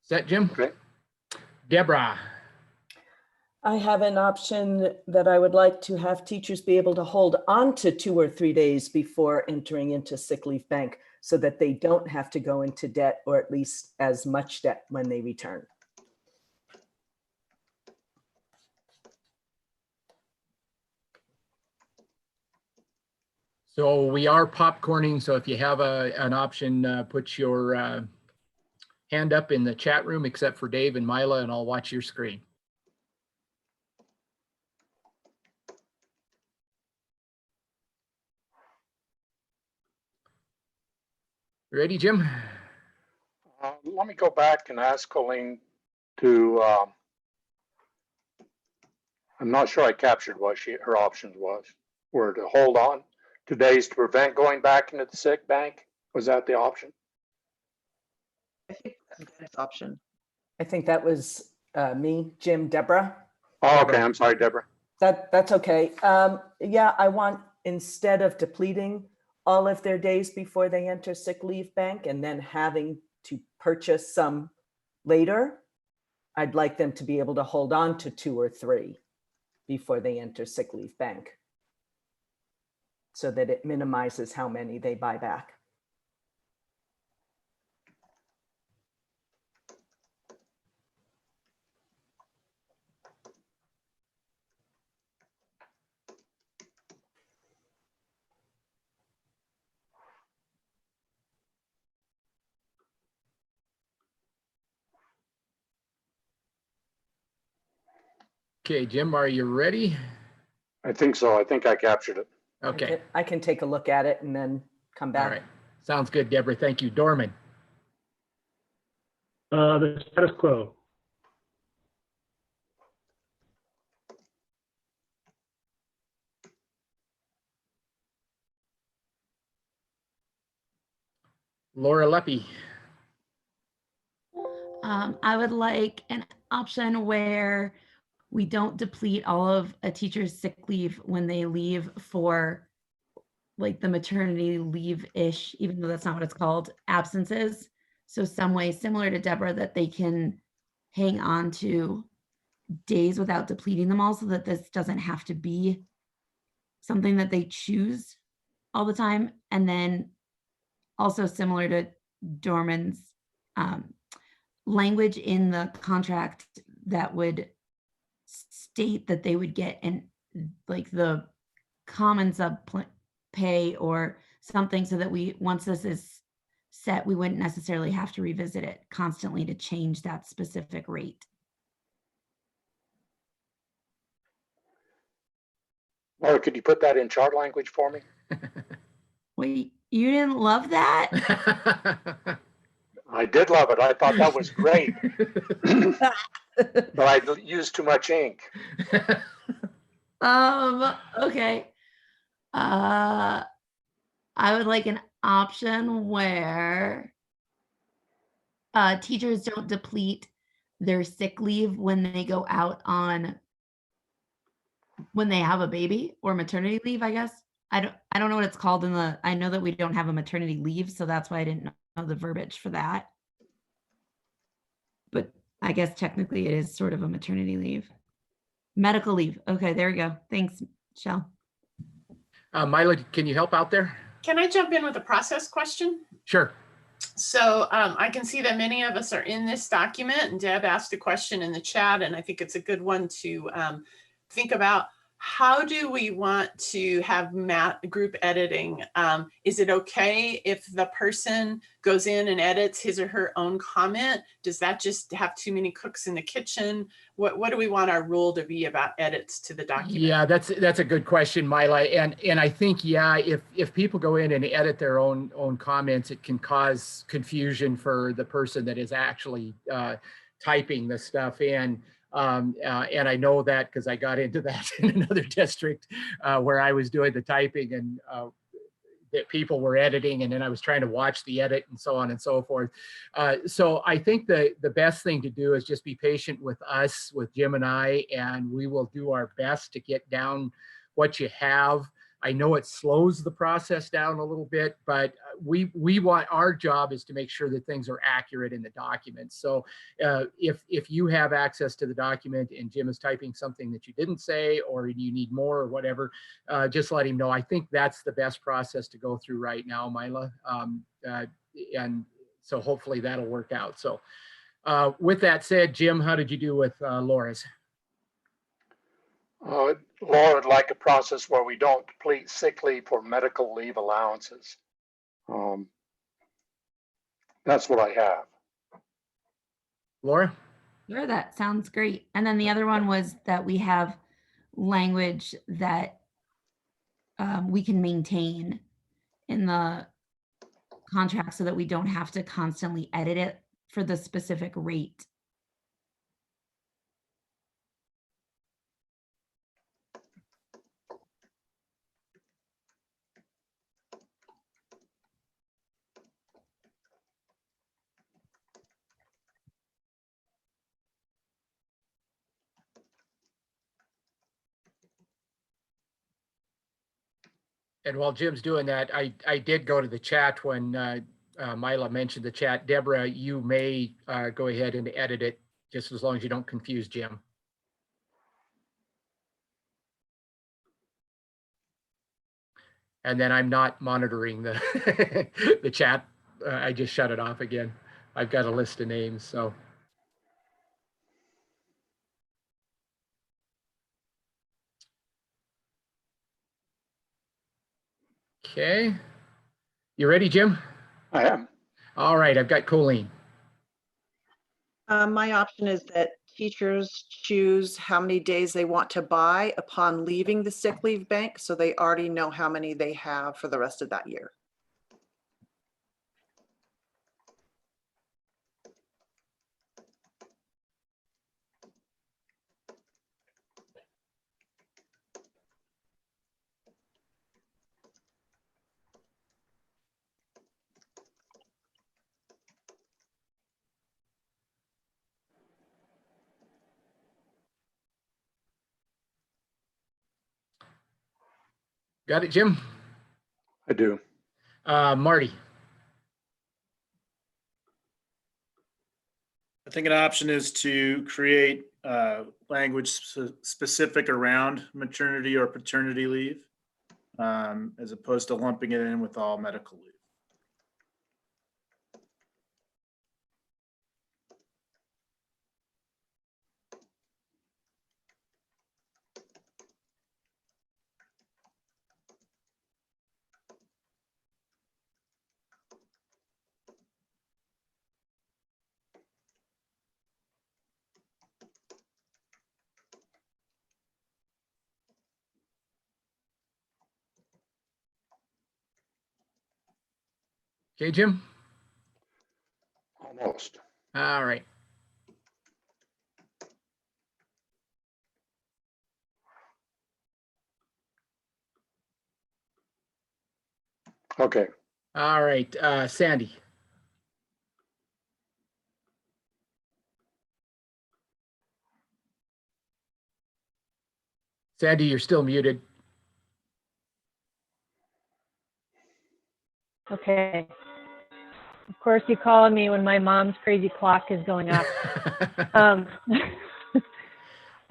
Set, Jim? Okay. Deborah. I have an option that I would like to have teachers be able to hold on to 2 or 3 days before entering into sick leave bank so that they don't have to go into debt, or at least as much debt when they return. So we are popcorning. So if you have an option, put your hand up in the chat room, except for Dave and Mila, and I'll watch your screen. Ready, Jim? Let me go back and ask Colleen to, I'm not sure I captured what her options were to hold on to days to prevent going back into the sick bank. Was that the option? I think that's option. I think that was me, Jim, Deborah. Oh, okay. I'm sorry, Deborah. That's okay. Yeah, I want, instead of depleting all of their days before they enter sick leave bank and then having to purchase some later, I'd like them to be able to hold on to 2 or 3 before they enter sick leave bank, so that it minimizes how many they buy back. Okay, Jim, are you ready? I think so. I think I captured it. Okay. I can take a look at it and then come back. All right. Sounds good, Deborah. Thank you. Dorman. The status quo. Laura Leppy. I would like an option where we don't deplete all of a teacher's sick leave when they leave for like the maternity leave-ish, even though that's not what it's called, absences. So some way similar to Deborah that they can hang on to days without depleting them all, so that this doesn't have to be something that they choose all the time. And then also similar to Dorman's language in the contract that would state that they would get an like the common sub pay or something, so that we, once this is set, we wouldn't necessarily have to revisit it constantly to change that specific rate. Laura, could you put that in chart language for me? Wait, you didn't love that? I did love it. I thought that was great. But I used too much ink. Okay. I would like an option where teachers don't deplete their sick leave when they go out on, when they have a baby or maternity leave, I guess. I don't know what it's called in the, I know that we don't have a maternity leave, so that's why I didn't know the verbiage for that. But I guess technically it is sort of a maternity leave. Medical leave. Okay, there we go. Thanks, Michelle. Mila, can you help out there? Can I jump in with a process question? Sure. So I can see that many of us are in this document, and Deb asked a question in the chat, and I think it's a good one to think about. How do we want to have group editing? Is it okay if the person goes in and edits his or her own comment? Does that just have too many cooks in the kitchen? What do we want our rule to be about edits to the document? Yeah, that's a good question, Mila. And I think, yeah, if people go in and edit their own comments, it can cause confusion for the person that is actually typing the stuff in. And I know that because I got into that in another district where I was doing the typing, and that people were editing, and then I was trying to watch the edit and so on and so forth. So I think the best thing to do is just be patient with us, with Jim and I, and we will do our best to get down what you have. I know it slows the process down a little bit, but we want, our job is to make sure that things are accurate in the document. So if you have access to the document and Jim is typing something that you didn't say, or you need more or whatever, just let him know. I think that's the best process to go through right now, Mila. And so hopefully that'll work out. So with that said, Jim, how did you do with Laura's? Laura would like a process where we don't deplete sick leave for medical leave allowances. That's what I have. Laura? Sure, that sounds great. And then the other one was that we have language that we can maintain in the contract so that we don't have to constantly edit it for the specific rate. And while Jim's doing that, I did go to the chat when Mila mentioned the chat. Deborah, you may go ahead and edit it just as long as you don't confuse Jim. And then I'm not monitoring the the chat. I just shut it off again. I've got a list of names, so. Okay. You ready, Jim? I am. All right, I've got Colleen. My option is that teachers choose how many days they want to buy upon leaving the sick leave bank, so they already know how many they have for the rest of that year. Got it, Jim? I do. Marty. I think an option is to create language specific around maternity or paternity leave, as opposed to lumping it in with all medical leave. Okay, Jim? Almost. All right. Okay. All right, Sandy. Sandy, you're still muted. Okay. Of course, you call on me when my mom's crazy clock is going off. I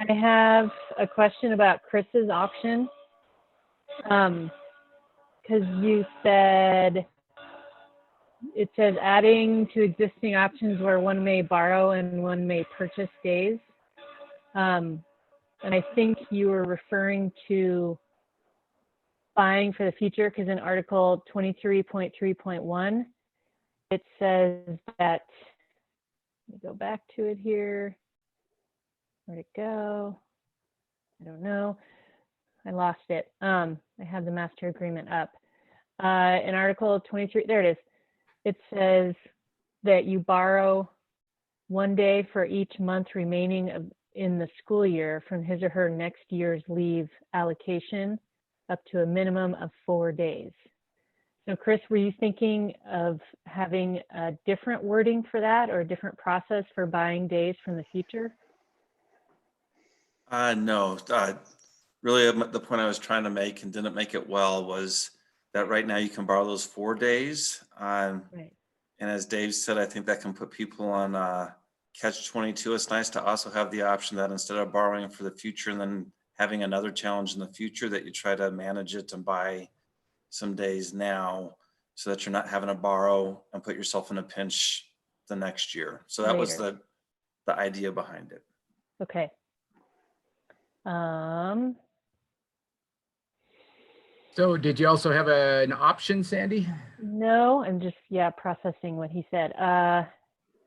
have a question about Chris's option. Because you said, it says adding to existing options where one may borrow and one may purchase days. And I think you were referring to buying for the future, because in Article 23.3.1, it says that, let me go back to it here. Where'd it go? I don't know. I lost it. I have the master agreement up. In Article 23, there it is. It says that you borrow 1 day for each month remaining in the school year from his or her next year's leave allocation up to a minimum of 4 days. So Chris, were you thinking of having a different wording for that or a different process for buying days from the future? No, really the point I was trying to make and didn't make it well was that right now you can borrow those 4 days. Right. And as Dave said, I think that can put people on catch-22. It's nice to also have the option that instead of borrowing for the future and then having another challenge in the future, that you try to manage it and buy some days now so that you're not having to borrow and put yourself in a pinch the next year. So that was the idea behind it. Okay. So did you also have an option, Sandy? No, I'm just, processing what he said.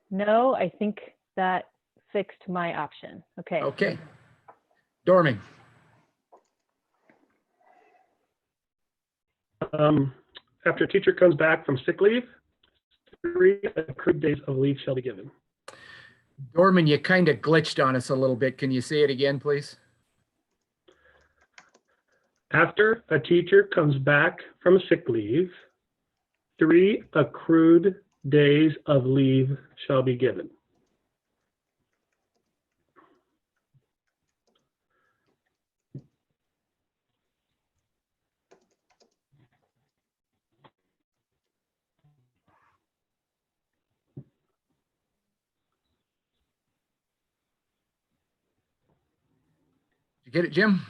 No, I think that fixed my option. Okay. Okay. Dorman. After a teacher comes back from sick leave, 3 accrued days of leave shall be given. Dorman, you kind of glitched on us a little bit. Can you say it again, please? After a teacher comes back from sick leave, 3 accrued days of leave shall be given. You get it, Jim?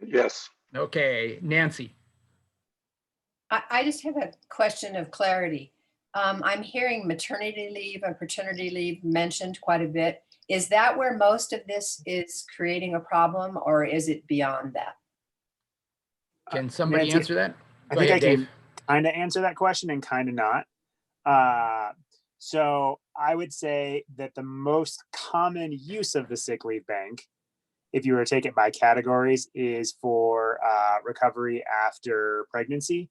Yes. Okay, Nancy. I just have a question of clarity. I'm hearing maternity leave and paternity leave mentioned quite a bit. Is that where most of this is creating a problem, or is it beyond that? Can somebody Nancy, answer that? I Go think ahead, I Dave. can kind of answer that question and kind of not. So I would say that the most common use of the sick leave bank, if you were to take it by categories, is for recovery after pregnancy.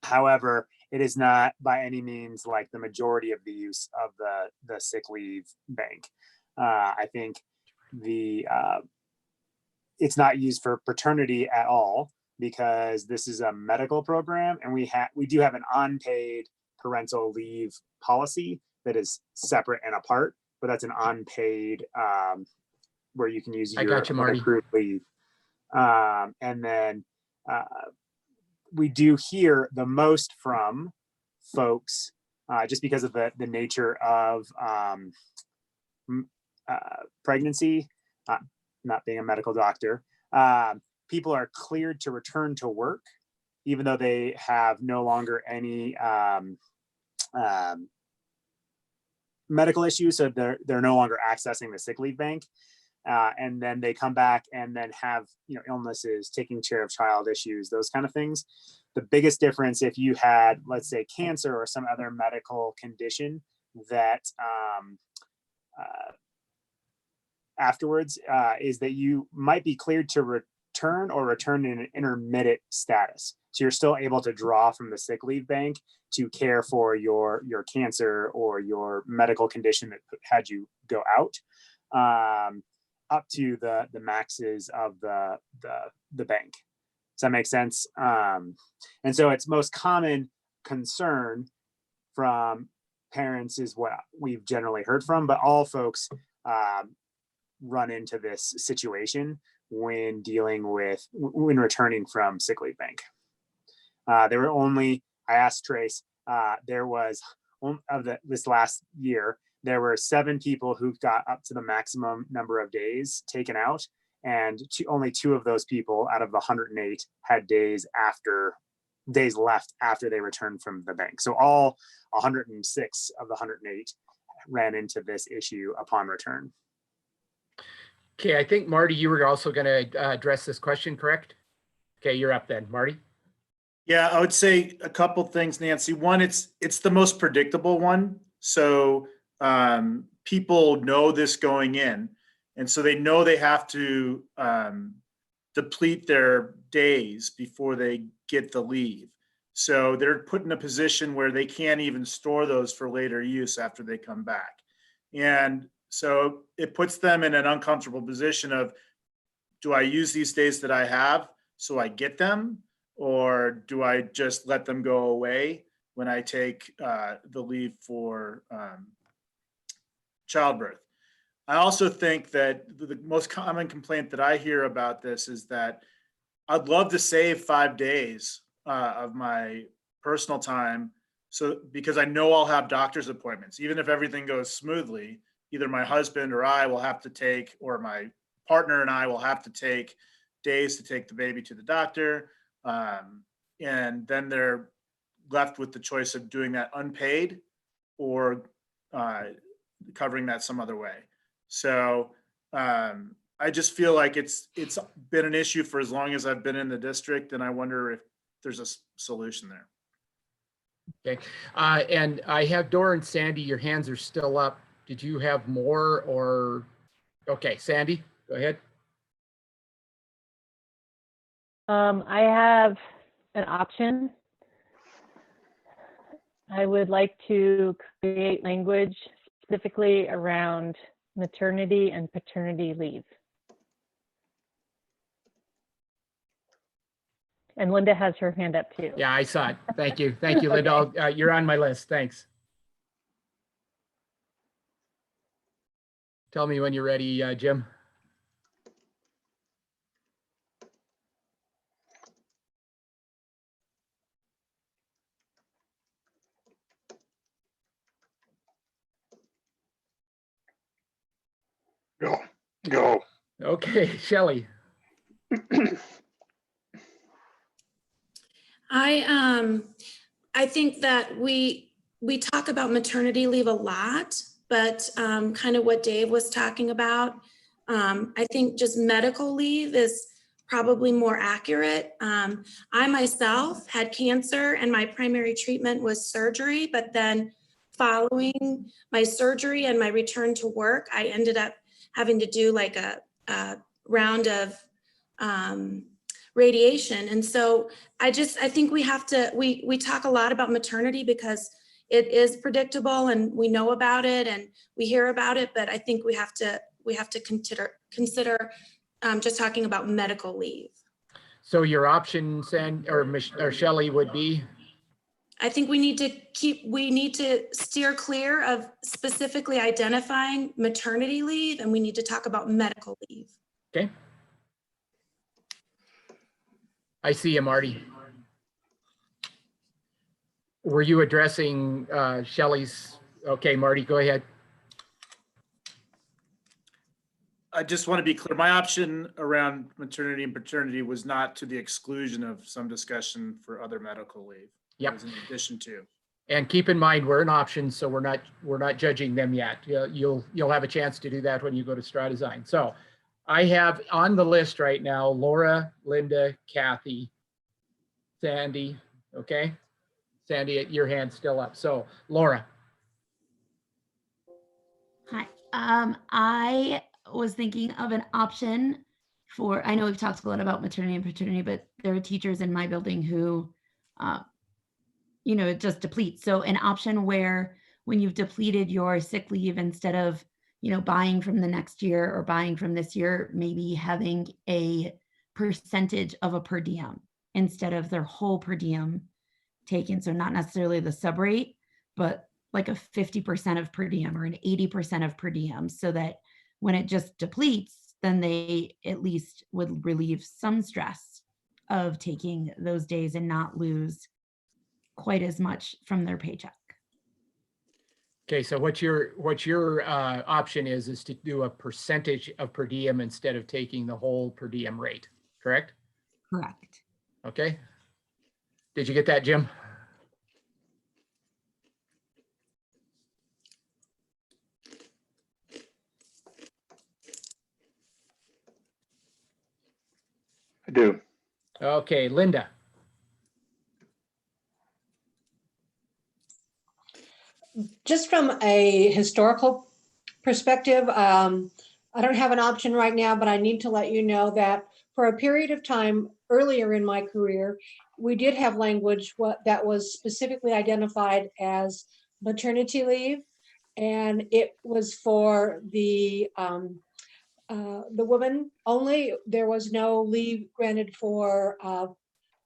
However, it is not by any means like the majority of the use of the sick leave bank. I think it's not used for paternity at all, because this is a medical program, and we do have an unpaid parental leave policy that is separate and apart, but that's an unpaid where you can use I your got you, Marty. accrued leave. And then we do hear the most from folks just because of the nature of pregnancy, not being a medical doctor. People are cleared to return to work, even though they have no longer any medical issues. So they're no longer accessing the sick leave bank. And then they come back and then have, illnesses, taking care of child issues, those kind of things. The biggest difference, if you had, let's say, cancer or some other medical condition that afterwards, is that you might be cleared to return in an intermittent status. So you're still able to draw from the sick leave bank to care for your cancer or your medical condition that had you go out, up to the maxes of the bank. Does that make sense? And so its most common concern from parents is what we've generally heard from, but all folks run into this situation when returning from sick leave bank. There were only, I asked Trace, there was this last year, there were 7 people who got up to the maximum number of days taken out, and only 2 of those people out of the 108 had days left after they returned from the bank. So all 106 of the 108 ran into this issue upon return. Okay, I think, Marty, you were also going to address this question, correct? Okay, you're up then, Marty. Yeah, I would say a couple things, Nancy. One, it's the most predictable one. So people know this going in, and so they know they have to deplete their days before they get the leave. So they're put in a position where they can't even store those for later use after they come back. And so it puts them in an uncomfortable position of, do I use these days that I have so I get them? Or do I just let them go away when I take the leave for childbirth? I also think that the most common complaint that I hear about this is that I'd love to save 5 days of my personal time, because I know I'll have doctor's appointments. Even if everything goes smoothly, either my husband or I will have to take, or my partner and I will have to take days to take the baby to the doctor. And then they're left with the choice of doing that unpaid or covering that some other way. So I just feel like it's been an issue for as long as I've been in the district, and I wonder if there's a solution there. Okay, and I have Dora and Sandy, your hands are still up. Did you have more, or? Okay, Sandy, go ahead. I have an option. I would like to create language specifically around maternity and paternity leave. And Linda has her hand up too. Yeah, I saw it. Thank you. Thank you, Linda. Okay. You're on my list. Thanks. Tell me when you're ready, Jim. Go. Okay, Shelley. I think that we talk about maternity leave a lot, but kind of what Dave was talking about, I think just medical leave is probably more accurate. I myself had cancer and my primary treatment was surgery, but then following my surgery and my return to work, I ended up having to do like a round of radiation. And so I think we have to, we talk a lot about maternity because it is predictable and we know about it and we hear about it, but I think we have to consider just talking about medical leave. So your options or Shelley would be? I think we need to steer clear of specifically identifying maternity leave, and we need to talk about medical leave. Okay. I see you, Marty. Were you addressing Shelley's? Okay, Marty, go ahead. I just want to be clear. My option around maternity and paternity was not to the exclusion of some discussion for other medical leave. Yep. It was in addition to. And keep in mind, we're an option, so we're not judging them yet. You'll have a chance to do that when you go to Straw Design. So I have on the list right now, Laura, Linda, Kathy, Sandy. Okay. Sandy, your hand's still up. So Laura. Hi. I was thinking of an option for, I know we've talked a lot about maternity and paternity, but there are teachers in my building who, it just depletes. So an option where when you've depleted your sick leave, instead of, buying from the next year or buying from this year, maybe having a percentage of a per diem instead of their whole per diem taken. So not necessarily the sub rate, but like a 50% of per diem or an 80% of per diem, so that when it just depletes, then they at least would relieve some stress of taking those days and not lose quite as much from their paycheck. Okay, so what your option is to do a percentage of per diem instead of taking the whole per diem rate, correct? Correct. Okay. Did you get that, Jim? I do. Okay, Linda. Just from a historical perspective, I don't have an option right now, but I need to let you know that for a period of time earlier in my career, we did have language that was specifically identified as maternity leave, and it was for the woman only. There was no leave granted for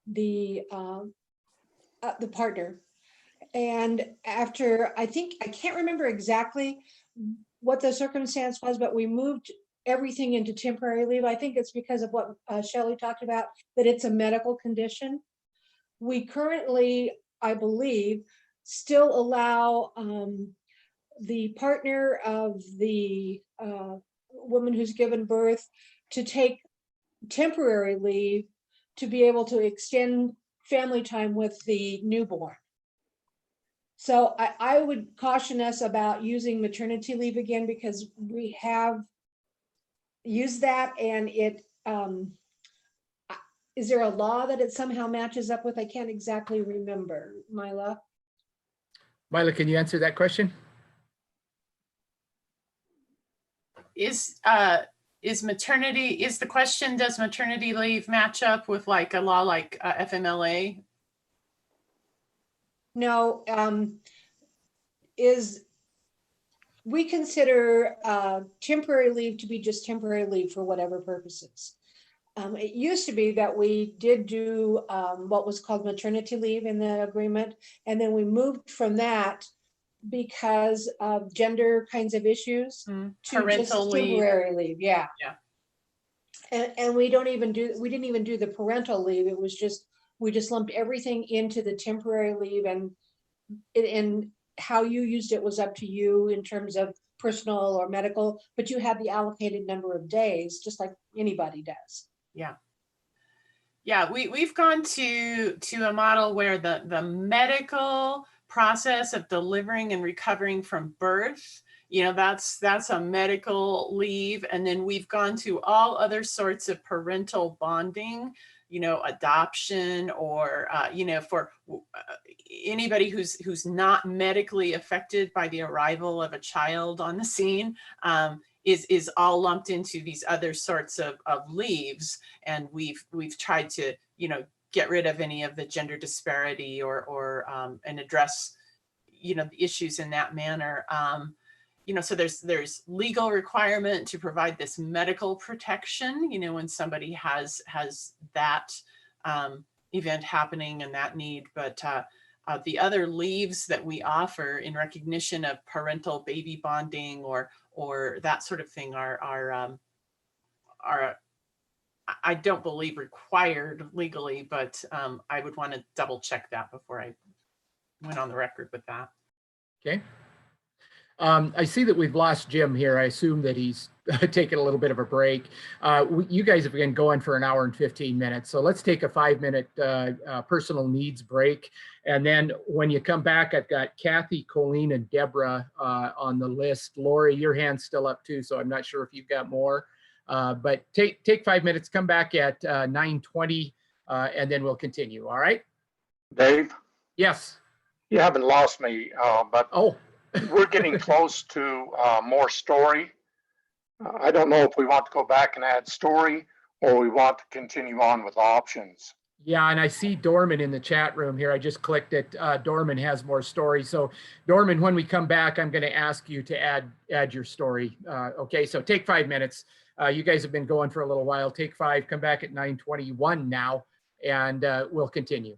the partner. And after, I can't remember exactly what the circumstance was, but we moved everything into temporary leave. I think it's because of what Shelley talked about, that it's a medical condition. We currently, I believe, still allow the partner of the woman who's given birth to take temporary leave to be able to extend family time with the newborn. So I would caution us about using maternity leave again, because we have used that, and it, is there a law that it somehow matches up with? I can't exactly remember. Mila? Mila, can you answer that question? Is the question, does maternity leave match up with like a law like FMLA? No, is we consider temporary leave to be just temporary leave for whatever purposes. It used to be that we did do what was called maternity leave in the agreement, and then we moved from that because of gender kinds of issues to Parental just leave. temporary leave. Yeah. Yeah. And we didn't even do the parental leave. It was just, we just lumped everything into the temporary leave, and how you used it was up to you in terms of personal or medical, but you had the allocated number of days, just like anybody does. Yeah. Yeah, we've gone to a model where the medical process of delivering and recovering from birth, that's a medical leave. And then we've gone to all other sorts of parental bonding, adoption, or, for anybody who's not medically affected by the arrival of a child on the scene, is all lumped into these other sorts of leaves. And we've tried to, get rid of any of the gender disparity or and address, the issues in that manner. So there's legal requirement to provide this medical protection, when somebody has that event happening and that need. But the other leaves that we offer in recognition of parental baby bonding or that sort of thing are I don't believe required legally, but I would want to double check that before I went on the record with that. Okay. I see that we've lost Jim here. I assume that he's taking a little bit of a break. You guys have been going for an hour and 15 minutes. So let's take a 5-minute personal needs break. And then when you come back, I've got Kathy, Colleen, and Deborah on the list. Lori, your hand's still up too, so I'm not sure if you've got more. But take 5 minutes, come back at 9:20, and then we'll continue. All right? Dave? Yes. You haven't lost me, but we're getting close to more story. I don't know if we want to go back and add story or we want to continue on with options. Yeah, and I see Dorman in the chat room here. I just clicked it. Dorman has more story. So Dorman, when we come back, I'm going to ask you to add your story. Okay, so take 5 minutes. You guys have been going for a little while. Take 5, come back at 9:21 now, and we'll continue.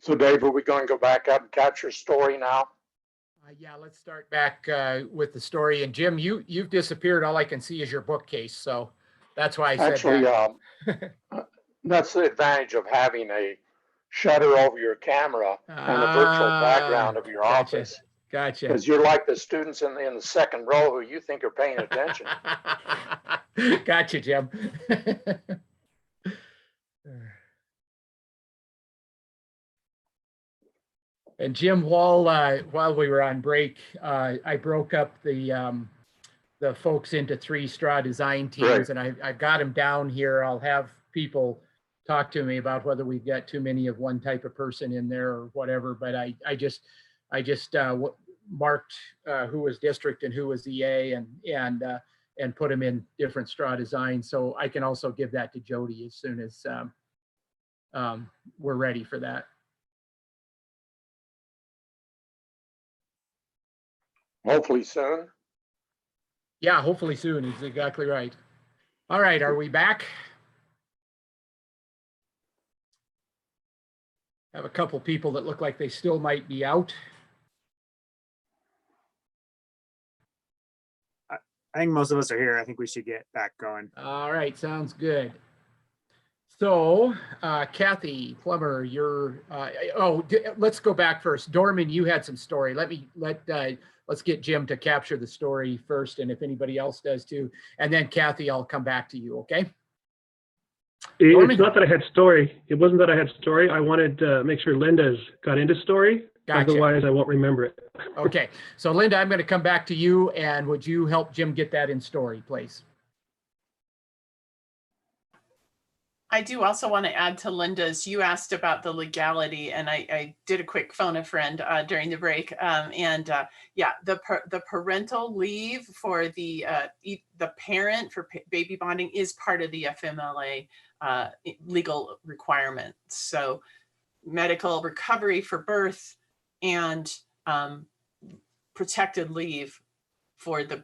So Dave, are we going to go back up and catch your story now? Yeah, let's start back with the story. And Jim, you've disappeared. All I can see is your bookcase. So that's why I said Actually, that. that's the advantage of having a shutter over your camera and a virtual background of your Gotcha. office. Gotcha. Because you're like the students in the second row who you think are paying attention. Gotcha, Jim. And Jim, while we were on break, I broke up the folks into 3 straw design teams, and I've got them down here. I'll have people talk to me about whether we've got too many of one type of person in there or whatever. But I just marked who was district and who was EA, and put them in different straw designs. So I can also give that to Jody as soon as we're ready for that. Hopefully soon. Yeah, hopefully soon is exactly right. All right, are we back? Have a couple people that look like they still might be out. I think most of us are here. I think we should get back going. All right, sounds good. So, Kathy Plummer, you're. Let's go back first. Dorman, you had some story. Let's get Jim to capture the story first, and if anybody else does too, and then Kathy, I'll come back to you. Okay. It's not that I had story. It wasn't that I had story. I wanted to make sure Linda's got into story. Gotcha. Otherwise, I won't remember it. Okay. So, Linda, I'm going to come back to you, and would you help Jim get that in story, please? I do also want to add to Linda's. You asked about the legality, and I did a quick phone a friend during the break. Yeah, the parental leave for the parent for baby bonding is part of the FMLA legal requirement. So medical recovery for birth and protected leave for the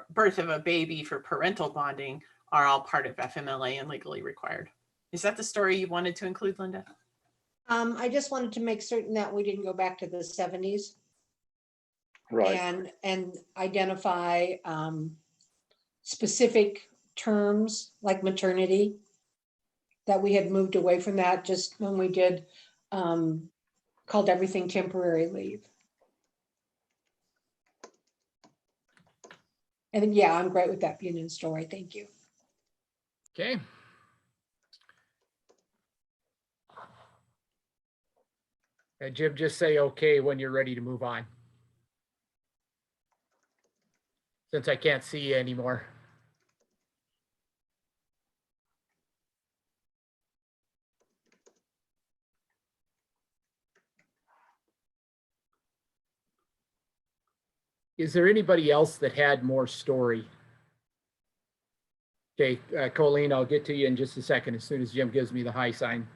birth of a baby for parental bonding are all part of FMLA and legally required. Is that the story you wanted to include, Linda? I just wanted to make certain that we didn't go back to the 70s. Right. And identify specific terms like maternity, that we had moved away from that just when we did called everything temporary leave. And then, yeah, I'm great with that being in story. Thank you. Okay. Jim, just say okay when you're ready to move on, since I can't see you anymore. Is there anybody else that had more story? Okay, Colleen, I'll get to you in just a second as soon as Jim gives me the high sign.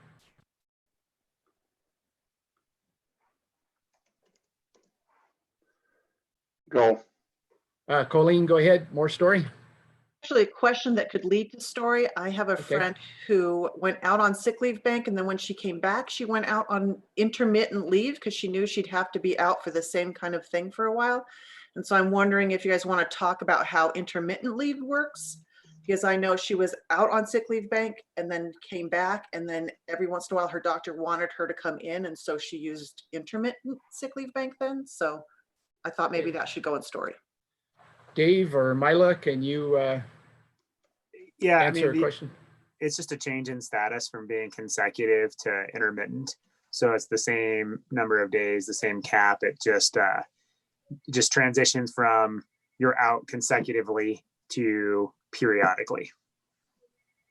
Go. Colleen, go ahead. More story? Actually, a question that could lead to story. I have a friend who went out on sick leave bank, and then when she came back, she went out on intermittent leave because she knew she'd have to be out for the same kind of thing for a while. And so I'm wondering if you guys want to talk about how intermittent leave works, because I know she was out on sick leave bank and then came back, and then every once in a while her doctor wanted her to come in, and so she used intermittent sick leave bank then. So I thought maybe that should go in story. Dave or Mila, can you answer a question? It's just a change in status from being consecutive to intermittent. So it's the same number of days, the same cap. It just transitions from you're out consecutively to periodically.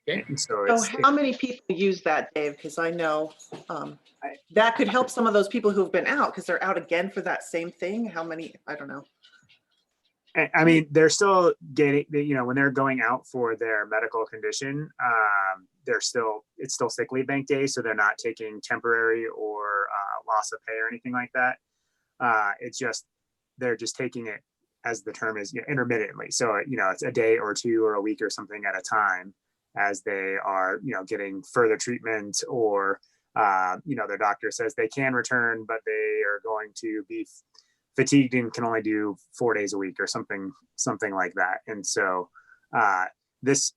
Okay. And so how many people use that, Dave? Because I know that could help some of those people who've been out because they're out again for that same thing. How many? I don't know. I mean, they're still getting, when they're going out for their medical condition, it's still sick leave bank days. So they're not taking temporary or loss of pay or anything like that. They're just taking it, as the term is, intermittently. So, it's a day or two or a week or something at a time as they are, getting further treatment or their doctor says they can return, but they are going to be fatigued and can only do 4 days a week or something like that. And so this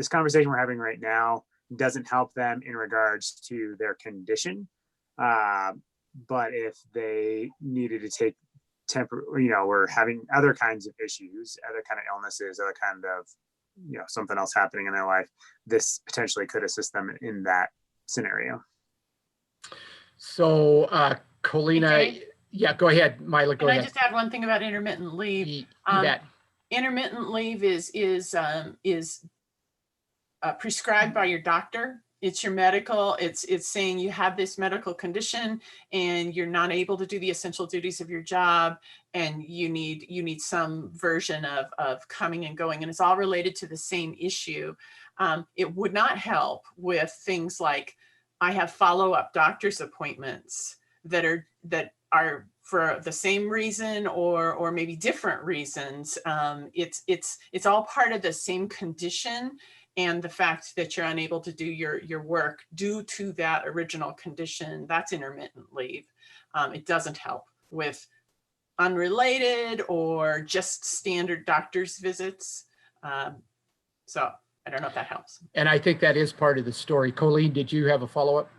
conversation we're having right now doesn't help them in regards to their condition. But if they needed to take we're having other kinds of issues, other kind of illnesses, other kind of, something else happening in their life, this potentially could assist them in that scenario. So, Colina, yeah, go ahead, Mila, go Can ahead. I just add one thing about intermittent leave? You bet. Intermittent leave is prescribed by your doctor. It's your medical, it's saying you have this medical condition and you're not able to do the essential duties of your job, and you need some version of coming and going, and it's all related to the same issue. It would not help with things like, I have follow-up doctor's appointments that are for the same reason or maybe different reasons. It's all part of the same condition, and the fact that you're unable to do your work due to that original condition, that's intermittent leave. It doesn't help with unrelated or just standard doctor's visits. So I don't know if that helps. And I think that is part of the story. Colleen, did you have a follow-up?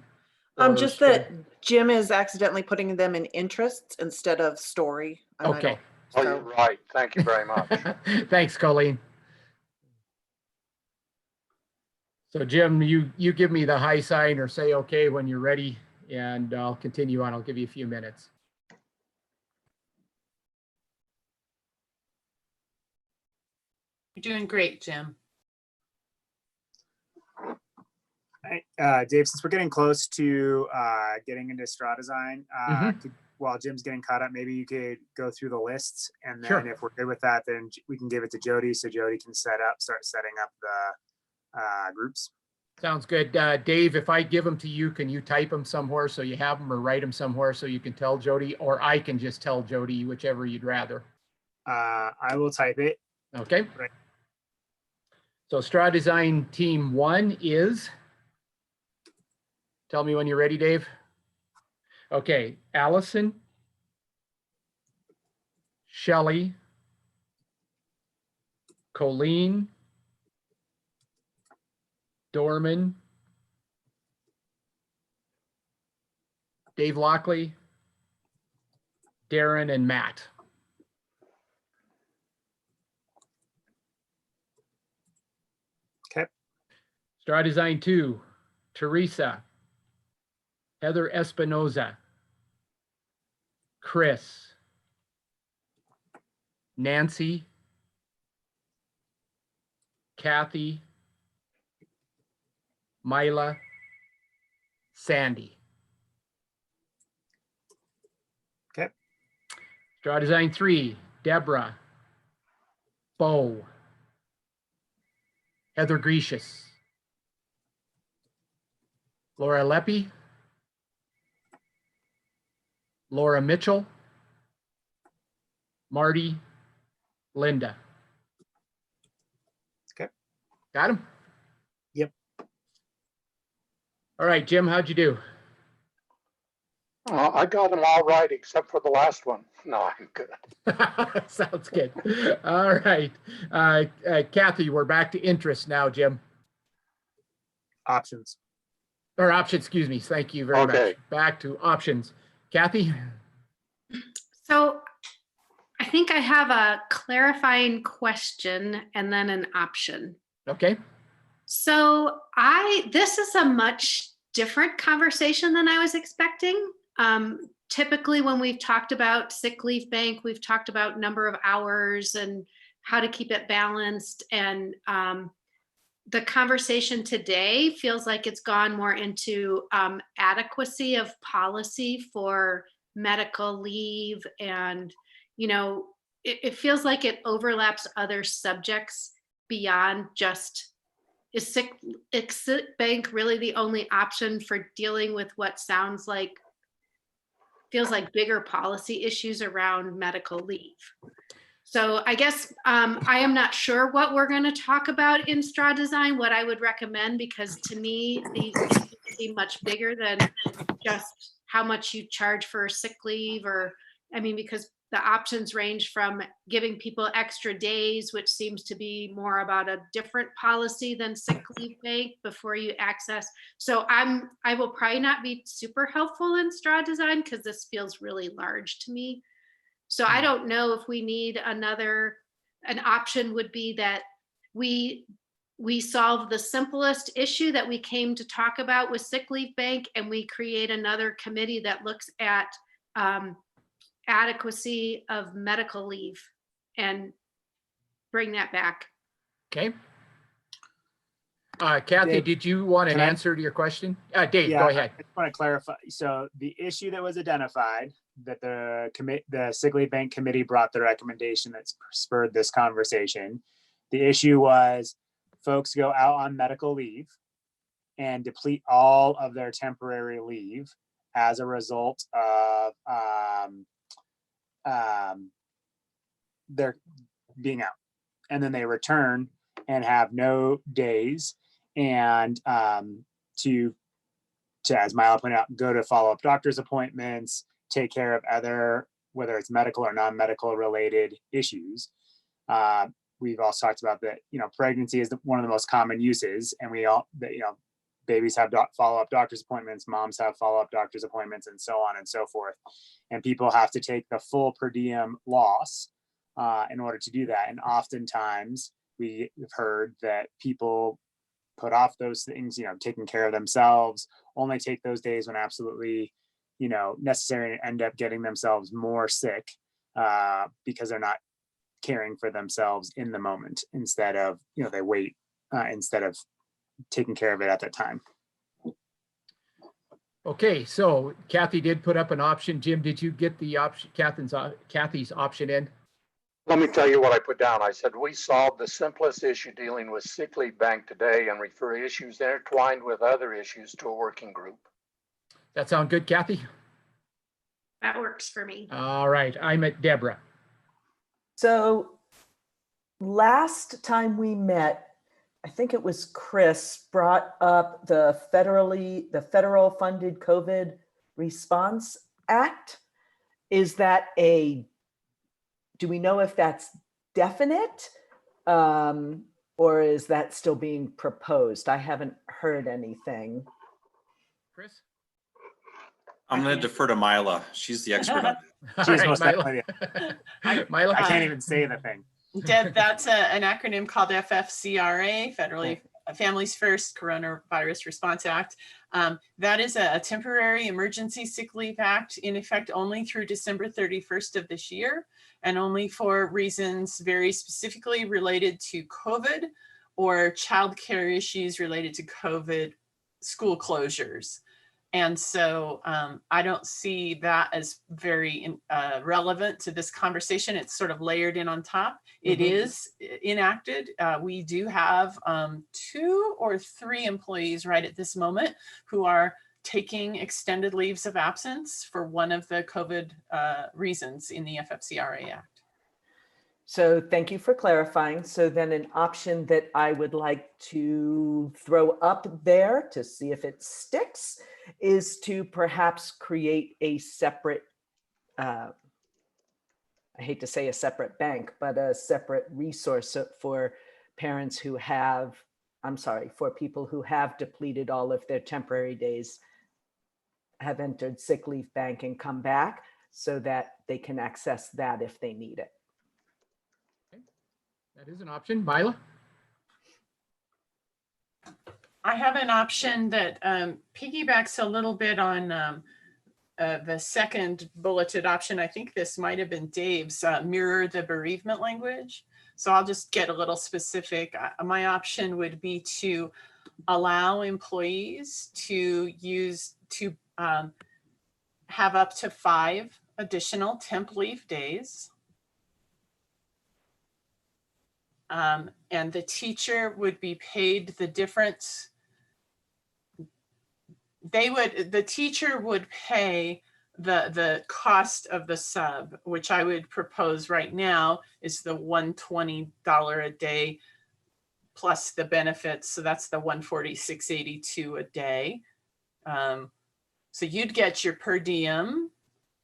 Just that Jim is accidentally putting them in interests instead of story. Okay. Oh, you're right. Thank you very much. Thanks, Colleen. So Jim, you give me the high sign or say okay when you're ready, and I'll continue on. I'll give you a few minutes. You're doing great, Jim. Dave, since we're getting close to getting into straw design, while Jim's getting caught up, maybe you could go through the lists, and then if we're good with that, then we can give it to Jody so Jody can start setting up the groups. Sounds good. Dave, if I give them to you, can you type them somewhere so you have them, or write them somewhere so you can tell Jody, or I can just tell Jody, whichever you'd rather? I will type it. Okay. Right. So straw design team 1 is, tell me when you're ready, Dave. Okay, Allison, Shelley, Colleen, Dorman, Dave Lockley, Darren, and Matt. Okay. Straw design 2, Teresa, Heather Espinoza, Chris, Nancy, Kathy, Mila, Sandy. Okay. Straw design 3, Deborah, Bo, Heather Grecius, Laura Leppi, Laura Mitchell, Marty, Linda. Okay. Got him? Yep. All right, Jim, how'd you do? I got them all right except for the last one. No, I'm good. Sounds good. All right. Kathy, we're back to interest now, Jim. Options. Or options, excuse me. Thank you very much. Back to options. Kathy? So I think I have a clarifying question and then an option. Okay. So this is a much different conversation than I was expecting. Typically when we've talked about sick leave bank, we've talked about number of hours and how to keep it balanced. And the conversation today feels like it's gone more into adequacy of policy for medical leave. And, it feels like it overlaps other subjects beyond just, is sick bank really the only option for dealing with what feels like bigger policy issues around medical leave? So I guess I am not sure what we're going to talk about in straw design, what I would recommend, because to me, these seem much bigger than just how much you charge for sick leave, or, I mean, because the options range from giving people extra days, which seems to be more about a different policy than sick leave bank before you access. So I will probably not be super helpful in straw design because this feels really large to me. So I don't know if we need an option would be that we solve the simplest issue that we came to talk about with sick leave bank, and we create another committee that looks at adequacy of medical leave and bring that back. Okay. Kathy, Dave, did you want an can I- answer to your question? Dave, Yeah, go ahead. I just want to clarify. So the issue that was identified that the sick leave bank committee brought the recommendation that spurred this conversation. The issue was folks go out on medical leave and deplete all of their temporary leave as a result of their being out, and then they return and have no days and to as Mila pointed out, go to follow-up doctor's appointments, take care of other, whether it's medical or non-medical related issues. We've also talked about that, pregnancy is one of the most common uses, and babies have follow-up doctor's appointments, moms have follow-up doctor's appointments, and so on and so forth. And people have to take the full per diem loss in order to do that. And oftentimes we've heard that people put off those things, taking care of themselves, only take those days when absolutely, necessary, and end up getting themselves more sick because they're not caring for themselves in the moment instead of, they wait instead of taking care of it at that time. Okay, so Kathy did put up an option. Jim, did you get the option, Kathy's option in? Let me tell you what I put down. I said, we solved the simplest issue dealing with sick leave bank today and refer issues intertwined with other issues to a working group. That sound good, Kathy? That works for me. All right, I'm at Deborah. So last time we met, I think it was Chris brought up the federal funded COVID Response Act. Is that do we know if that's definite or is that still being proposed? I haven't heard anything. Chris? I'm going to defer to Mila. She's the expert on it. She's All most right, definitely. Mila? I can't even say the thing. Deb, that's an acronym called FFCRA, Federally Families First Coronavirus Response Act. That is a temporary emergency sick leave act in effect only through December 31st of this year, and only for reasons very specifically related to COVID or childcare issues related to COVID school closures. And so I don't see that as very relevant to this conversation. It's sort of layered in on top. It is enacted. We do have 2 or 3 employees right at this moment who are taking extended leaves of absence for one of the COVID reasons in the FFCRA Act. So thank you for clarifying. So then an option that I would like to throw up there to see if it sticks is to perhaps create a separate, I hate to say a separate bank, but a separate resource for parents who have, for people who have depleted all of their temporary days, have entered sick leave bank and come back so that they can access that if they need it. That is an option. Mila? I have an option that piggybacks a little bit on the second bulleted option. I think this might have been Dave's, mirror the bereavement language. So I'll just get a little specific. My option would be to allow employees to have up to 5 additional temp leave days. And the teacher would be paid the difference. The teacher would pay the cost of the sub, which I would propose right now is the $120 a day plus the benefits. So that's the $146.82 a day. So you'd get your per diem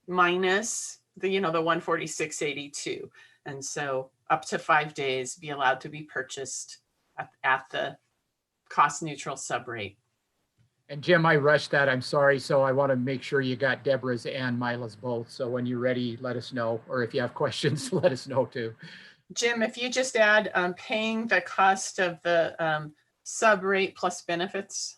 minus the, the 146.82. And so up to 5 days be allowed to be purchased at the cost neutral sub rate. And Jim, I rushed that. I'm sorry. So I want to make sure you got Deborah's and Mila's both. So when you're ready, let us know. Or if you have questions, let us know too. Jim, if you just add paying the cost of the sub rate plus benefits.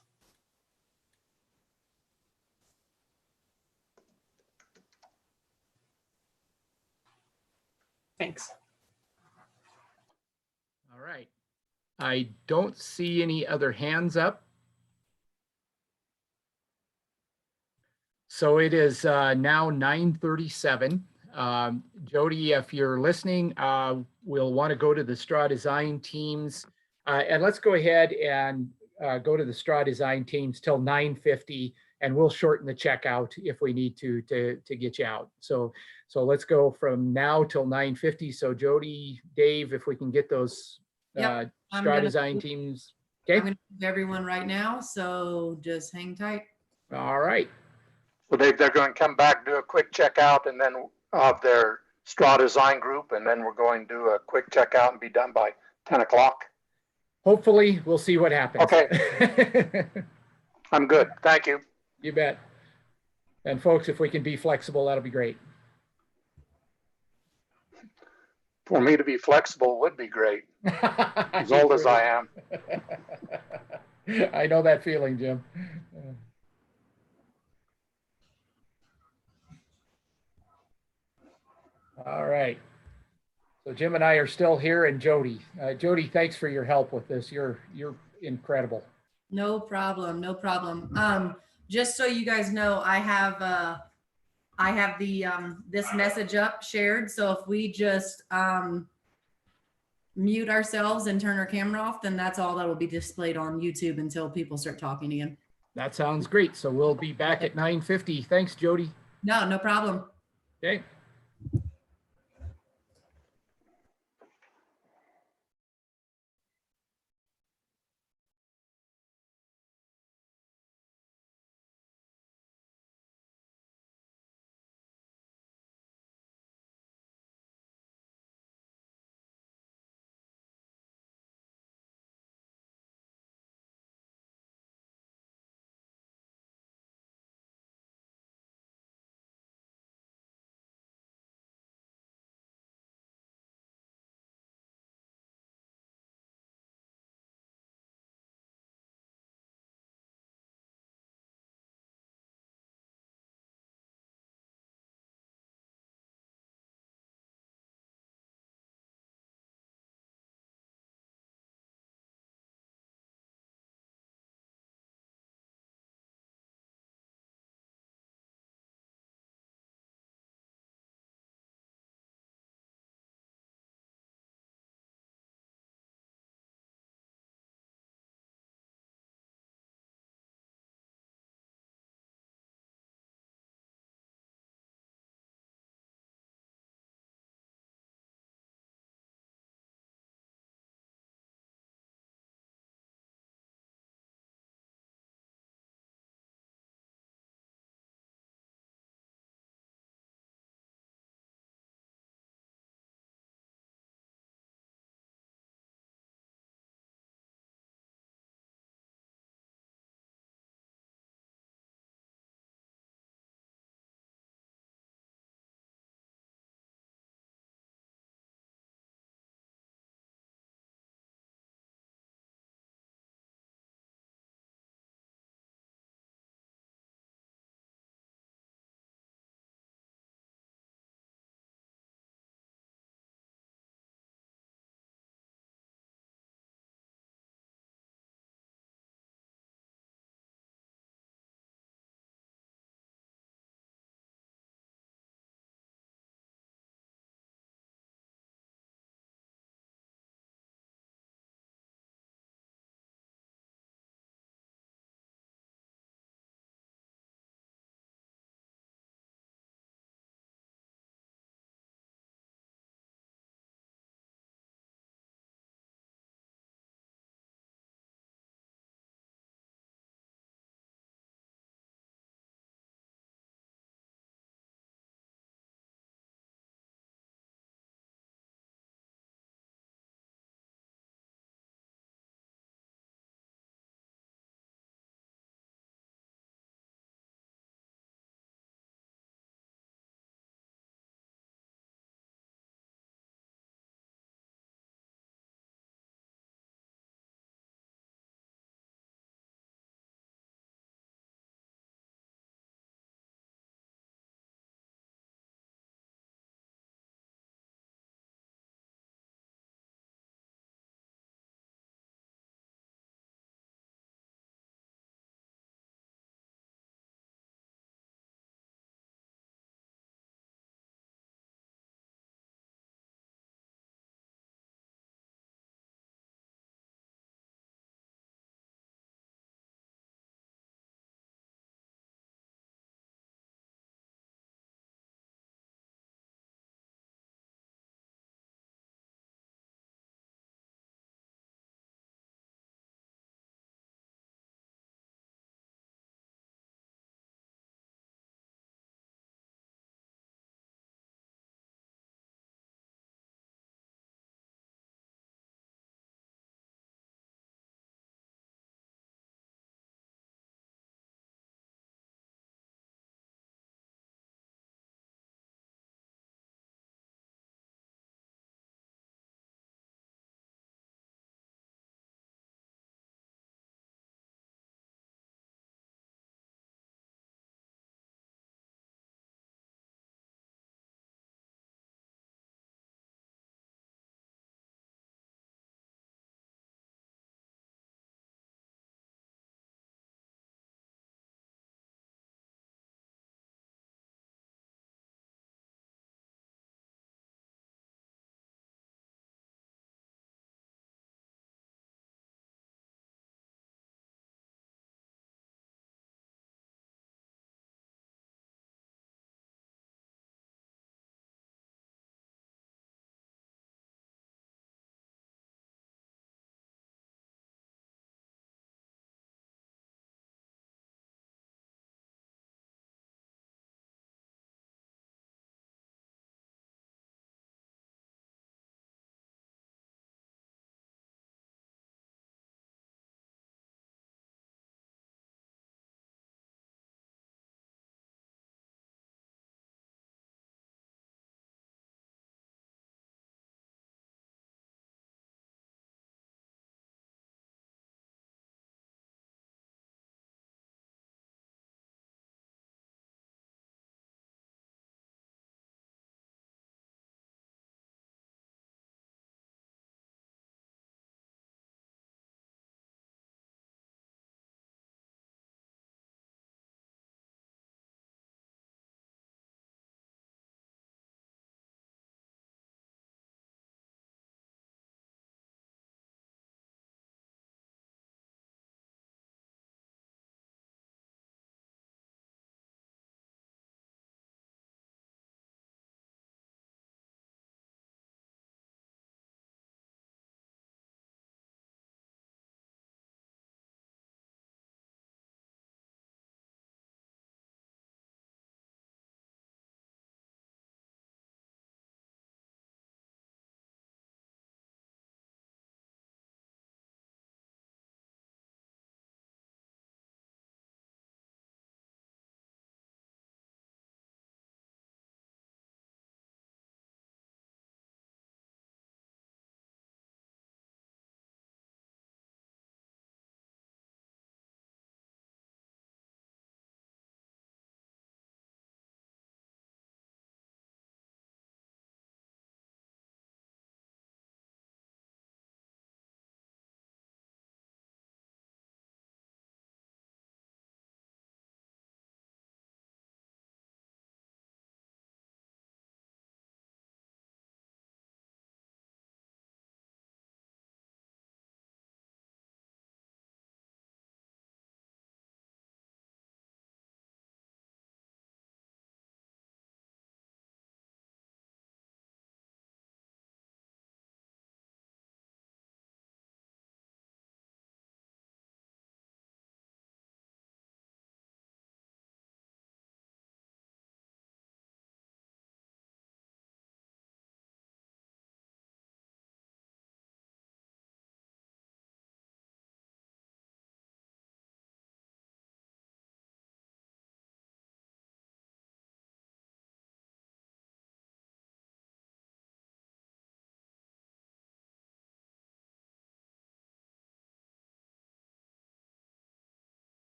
Thanks. All right. I don't see any other hands up. So it is now 9:37. Jody, if you're listening, we'll want to go to the straw design teams. And let's go ahead and go to the straw design teams till 9:50, and we'll shorten the checkout if we need to get you out. So let's go from now till 9:50. So Jody, Dave, if we can get those Yep, straw design teams. Okay. I'm going to move everyone right now, so just hang tight. All right. So they're going to come back, do a quick checkout, and then of their straw design group, and then we're going to do a quick checkout and be done by 10 o'clock. Hopefully, we'll see what happens. Okay. I'm good. Thank you. You bet. And folks, if we can be flexible, that'll be great. For me to be flexible would be great, as old as I am. I know that feeling, Jim. All right. So Jim and I are still here, and Jody. Jody, thanks for your help with this. You're incredible. No problem. No problem. Just so you guys know, I have the this message up shared. So if we just mute ourselves and turn our camera off, then that's all that will be displayed on YouTube until people start talking again. That sounds great. So we'll be back at 9:50. Thanks, Jody. No problem. Okay.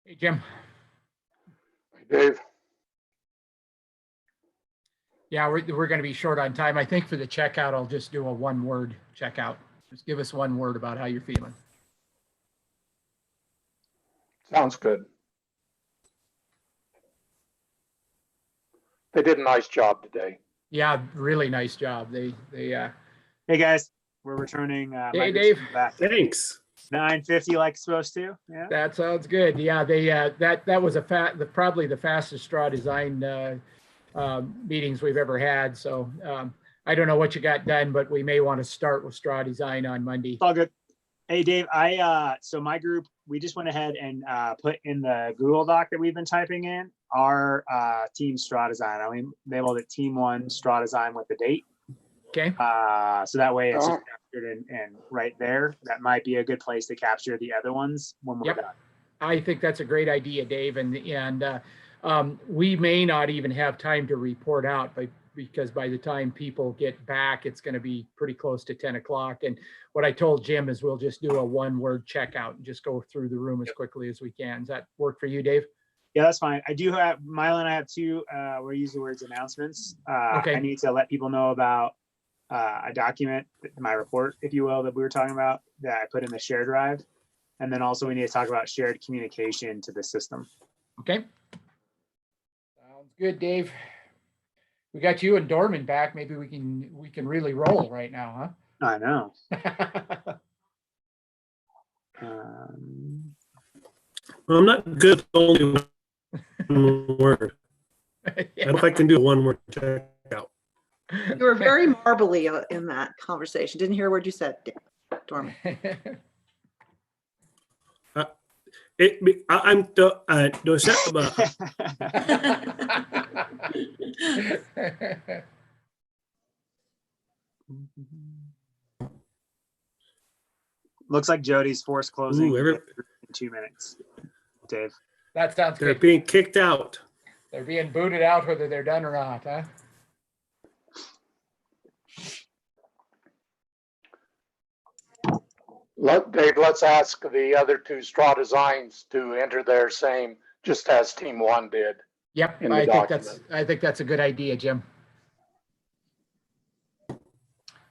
Hey, Jim. Dave. Yeah, we're going to be short on time. I think for the checkout, I'll just do a one-word checkout. Just give us one word about how you're feeling. Sounds good. They did a nice job today. Yeah, really nice job. They Hey guys, we're returning. Hey, Dave. Back. Thanks. 9:50 like it's supposed to. Yeah. That sounds good. Yeah, they that was probably the fastest straw design meetings we've ever had. So I don't know what you got done, but we may want to start with straw design on Monday. It's all good. Hey Dave, so my group, we just went ahead and put in the Google Doc that we've been typing in our team straw design. I mean, labeled it Team 1 straw design with the date. Okay. So that way it's just captured and right there. That might be a good place to capture the other ones when we're done. I think that's a great idea, Dave. And we may not even have time to report out, because by the time people get back, it's going to be pretty close to 10 o'clock. And what I told Jim is we'll just do a one-word checkout and just go through the room as quickly as we can. Does that work for you, Dave? Yeah, that's fine. I do have, Milo and I have two, we use the words announcements. Okay. I need to let people know about a document, my report, if you will, that we were talking about that I put in the shared drive. And then also we need to talk about shared communication to the system. Okay. Sounds good, Dave. We got you and Dorman back. Maybe we can really roll right now, huh? I know. Well, I'm not good with only one word. I don't know if I can do a one word checkout. You were very marbly in that conversation. Didn't hear a word you said, Dorman. I'm Looks like Jody's forced closing Ooh, in 2 minutes. Dave. That sounds They're good. being kicked out. They're being booted out whether they're done or not, huh? Dave, let's ask the other two straw designs to enter their same, just as Team 1 did. Yep, in the document. I think that's a good idea, Jim. And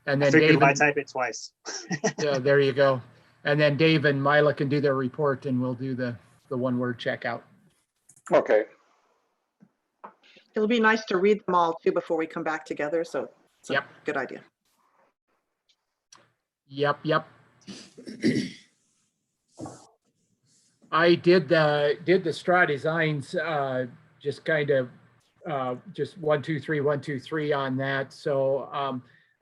I then figured Dave, if I type it twice. yeah, there you go. And then Dave and Mila can do their report, and we'll do the one-word checkout. Okay. It'll be nice to read them all too before we come back together. So it's a good idea. Yep. I did the straw designs, just kind of just 1, 2, 3, 1, 2, 3 on that. So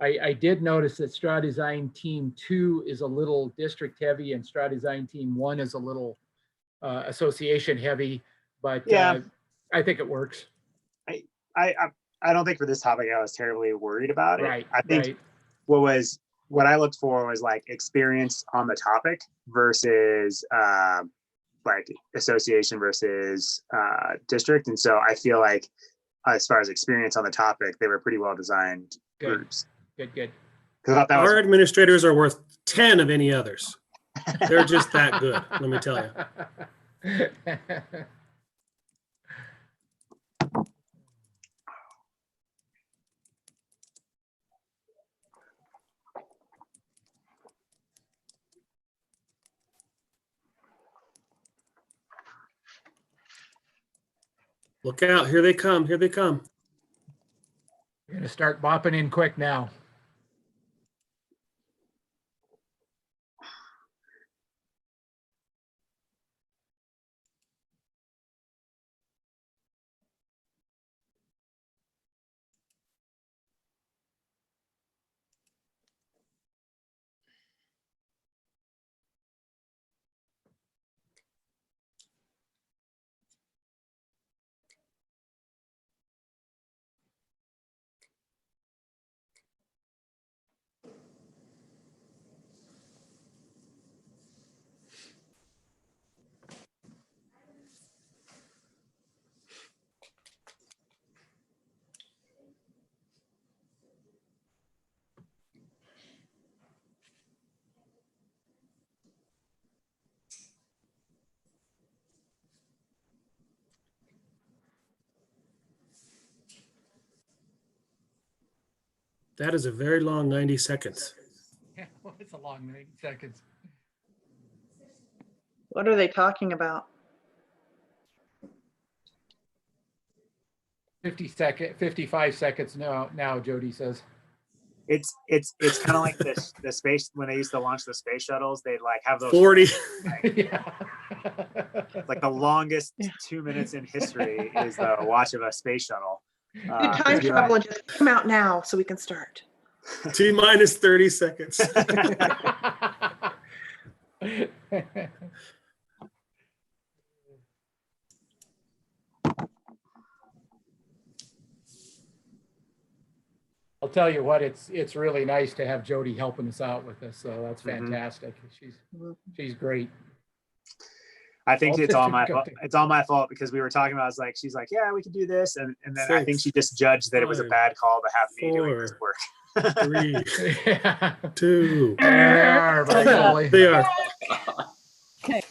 I did notice that straw design team 2 is a little district heavy and straw design team 1 is a little association heavy, but yeah, I think it works. I don't think for this topic I was terribly worried about it. Right. I think what I looked for was like experience on the topic versus like association versus district. And so I feel like as far as experience on the topic, they were pretty well designed groups. Good. Our administrators are worth 10 of any others. They're just that good, let me tell you. Look out, here they come, here they come. We're gonna start bopping in quick now. That is a very long 90 seconds. Yeah, well, it's a long 90 seconds. What are they talking about? 55 seconds now, Jody says. It's kind of like the space when they used to launch the space shuttles. They'd like have those 40. Yeah. Like the longest 2 minutes in history is the watch of a space shuttle. Do time travel and just come out now so we can start. T minus 30 seconds. I'll tell you what, it's really nice to have Jody helping us out with this. So that's fantastic. She's great. I think it's all my fault. It's all my fault because we were talking about. I was like, she's like, yeah, we could do this, and then 6, I think she just judged that it was a bad call to have me doing this work. 3, 2. They are. They are. Okay.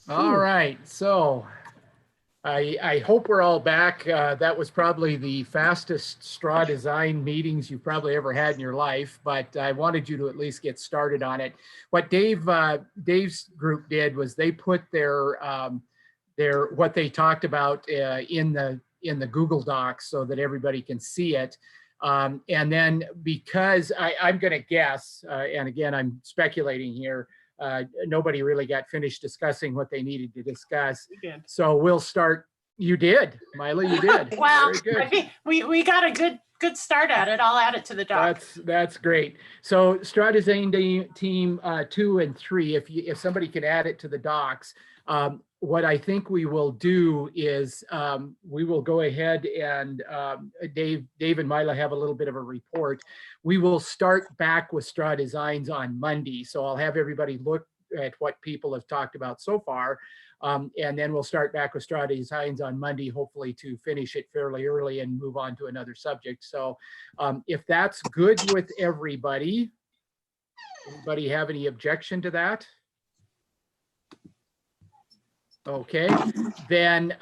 All right. So I hope we're all back. That was probably the fastest straw design meetings you've probably ever had in your life, but I wanted you to at least get started on it. What Dave's group did was they put their what they talked about in the Google Docs so that everybody can see it. And then because I'm going to guess, and again, I'm speculating here, nobody really got finished discussing what they needed to discuss. So we'll start. You did, Mila, you did. Well, very good. I think we got a good start at it. I'll add it to the doc. That's great. So straw design team 2 and 3, if somebody can add it to the docs, what I think we will do is we will go ahead and Dave and Mila have a little bit of a report. We will start back with straw designs on Monday. So I'll have everybody look at what people have talked about so far. And then we'll start back with straw designs on Monday, hopefully to finish it fairly early and move on to another subject. So if that's good with everybody, anybody have any objection to that? Okay, then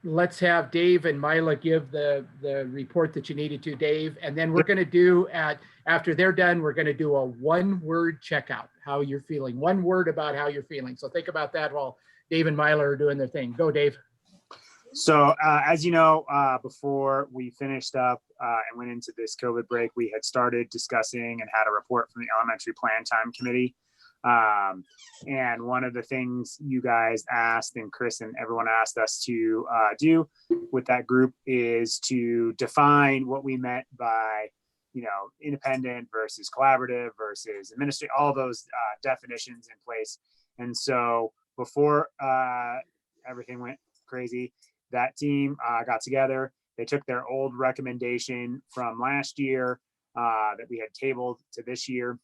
let's have Dave and Mila give the report that you needed to, Dave. And then we're going to do after they're done, we're going to do a 1-word checkout, how you're feeling, 1 word about how you're feeling. So think about that while Dave and Mila are doing their thing. Go, Dave. So as you know, before we finished up and went into this COVID break, we had started discussing and had a report from the Elementary Plan Time Committee. And one of the things you guys asked and Chris and everyone asked us to do with that group is to define what we meant by, independent versus collaborative versus administrative, all those definitions in place. And so before everything went crazy, that team got together. They took their old recommendation from last year that we had tabled to this year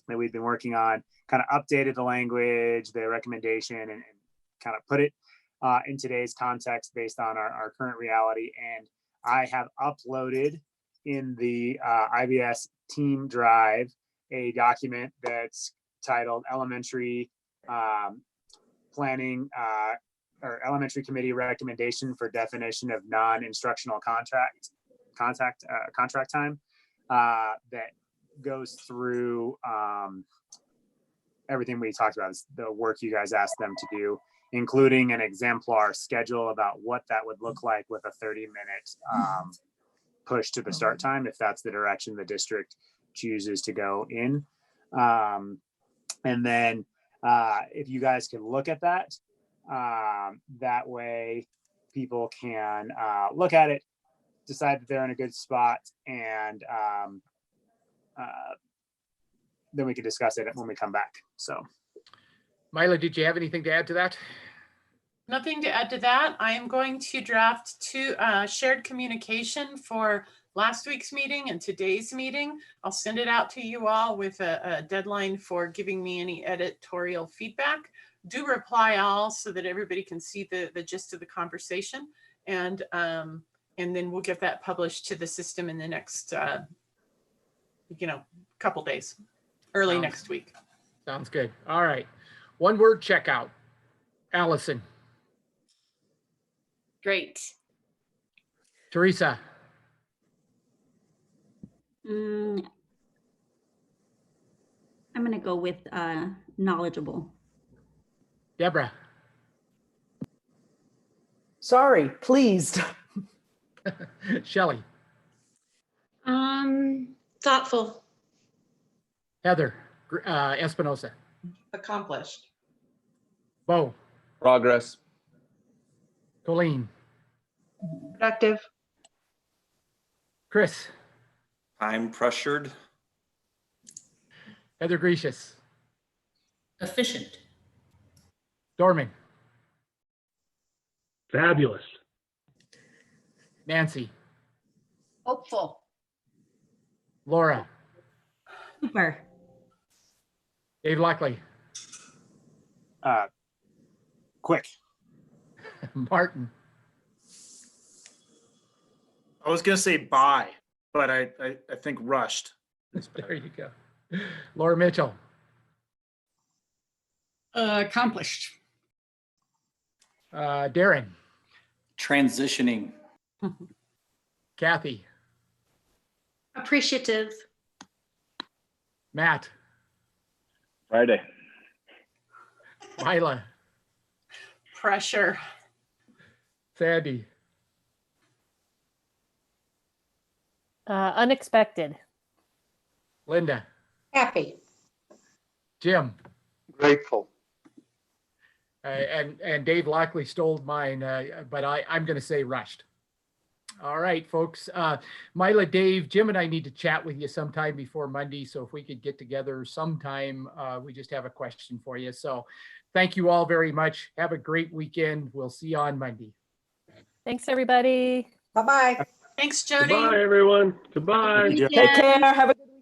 that we've been working on, kind of updated the language, the recommendation, and kind of put it in today's context based on our current reality. And I have uploaded in the IBS team drive a document that's titled Elementary Planning or Elementary Committee Recommendation for Definition of Non-Instructional Contract Time that goes through everything we talked about, is the work you guys asked them to do, including an exemplar schedule about what that would look like with a 30-minute push to the start time, if that's the direction the district chooses to go in. And then if you guys can look at that, that way people can look at it, decide that they're in a good spot, and then we can discuss it when we come back. So, Mila, did you have anything to add to that? Nothing to add to that. I am going to draft 2 shared communication for last week's meeting and today's meeting. I'll send it out to you all with a deadline for giving me any editorial feedback. Do reply all so that everybody can see the gist of the conversation. And then we'll get that published to the system in the next, couple days, early next week. Sounds good. All right. 1-word checkout. Allison. Great. Teresa. I'm going to go with knowledgeable. Deborah. Sorry, pleased. Shelley. Thoughtful. Heather Espinosa. Accomplished. Bo. Progress. Colleen. Productive. Chris. Time pressured. Heather Gracious. Efficient. Dorman. Fabulous. Nancy. Hopeful. Laura. Super. Dave Lockley. Quick. Martin. I was gonna say bye, but I think rushed. There you go. Laura Mitchell. Accomplished. Darren. Transitioning. Kathy. Appreciative. Matt. Friday. Mila. Pressure. Sandy. Unexpected. Linda. Happy. Jim. Grateful. And Dave Lockley stole mine, but I'm going to say rushed. All right, folks. Mila, Dave, Jim and I need to chat with you sometime before Monday. So if we could get together sometime, we just have a question for you. So thank you all very much. Have a great weekend. We'll see you on Monday. Thanks, everybody. Bye-bye. Thanks, Jody. Goodbye, everyone. Goodbye. Take care. Have a good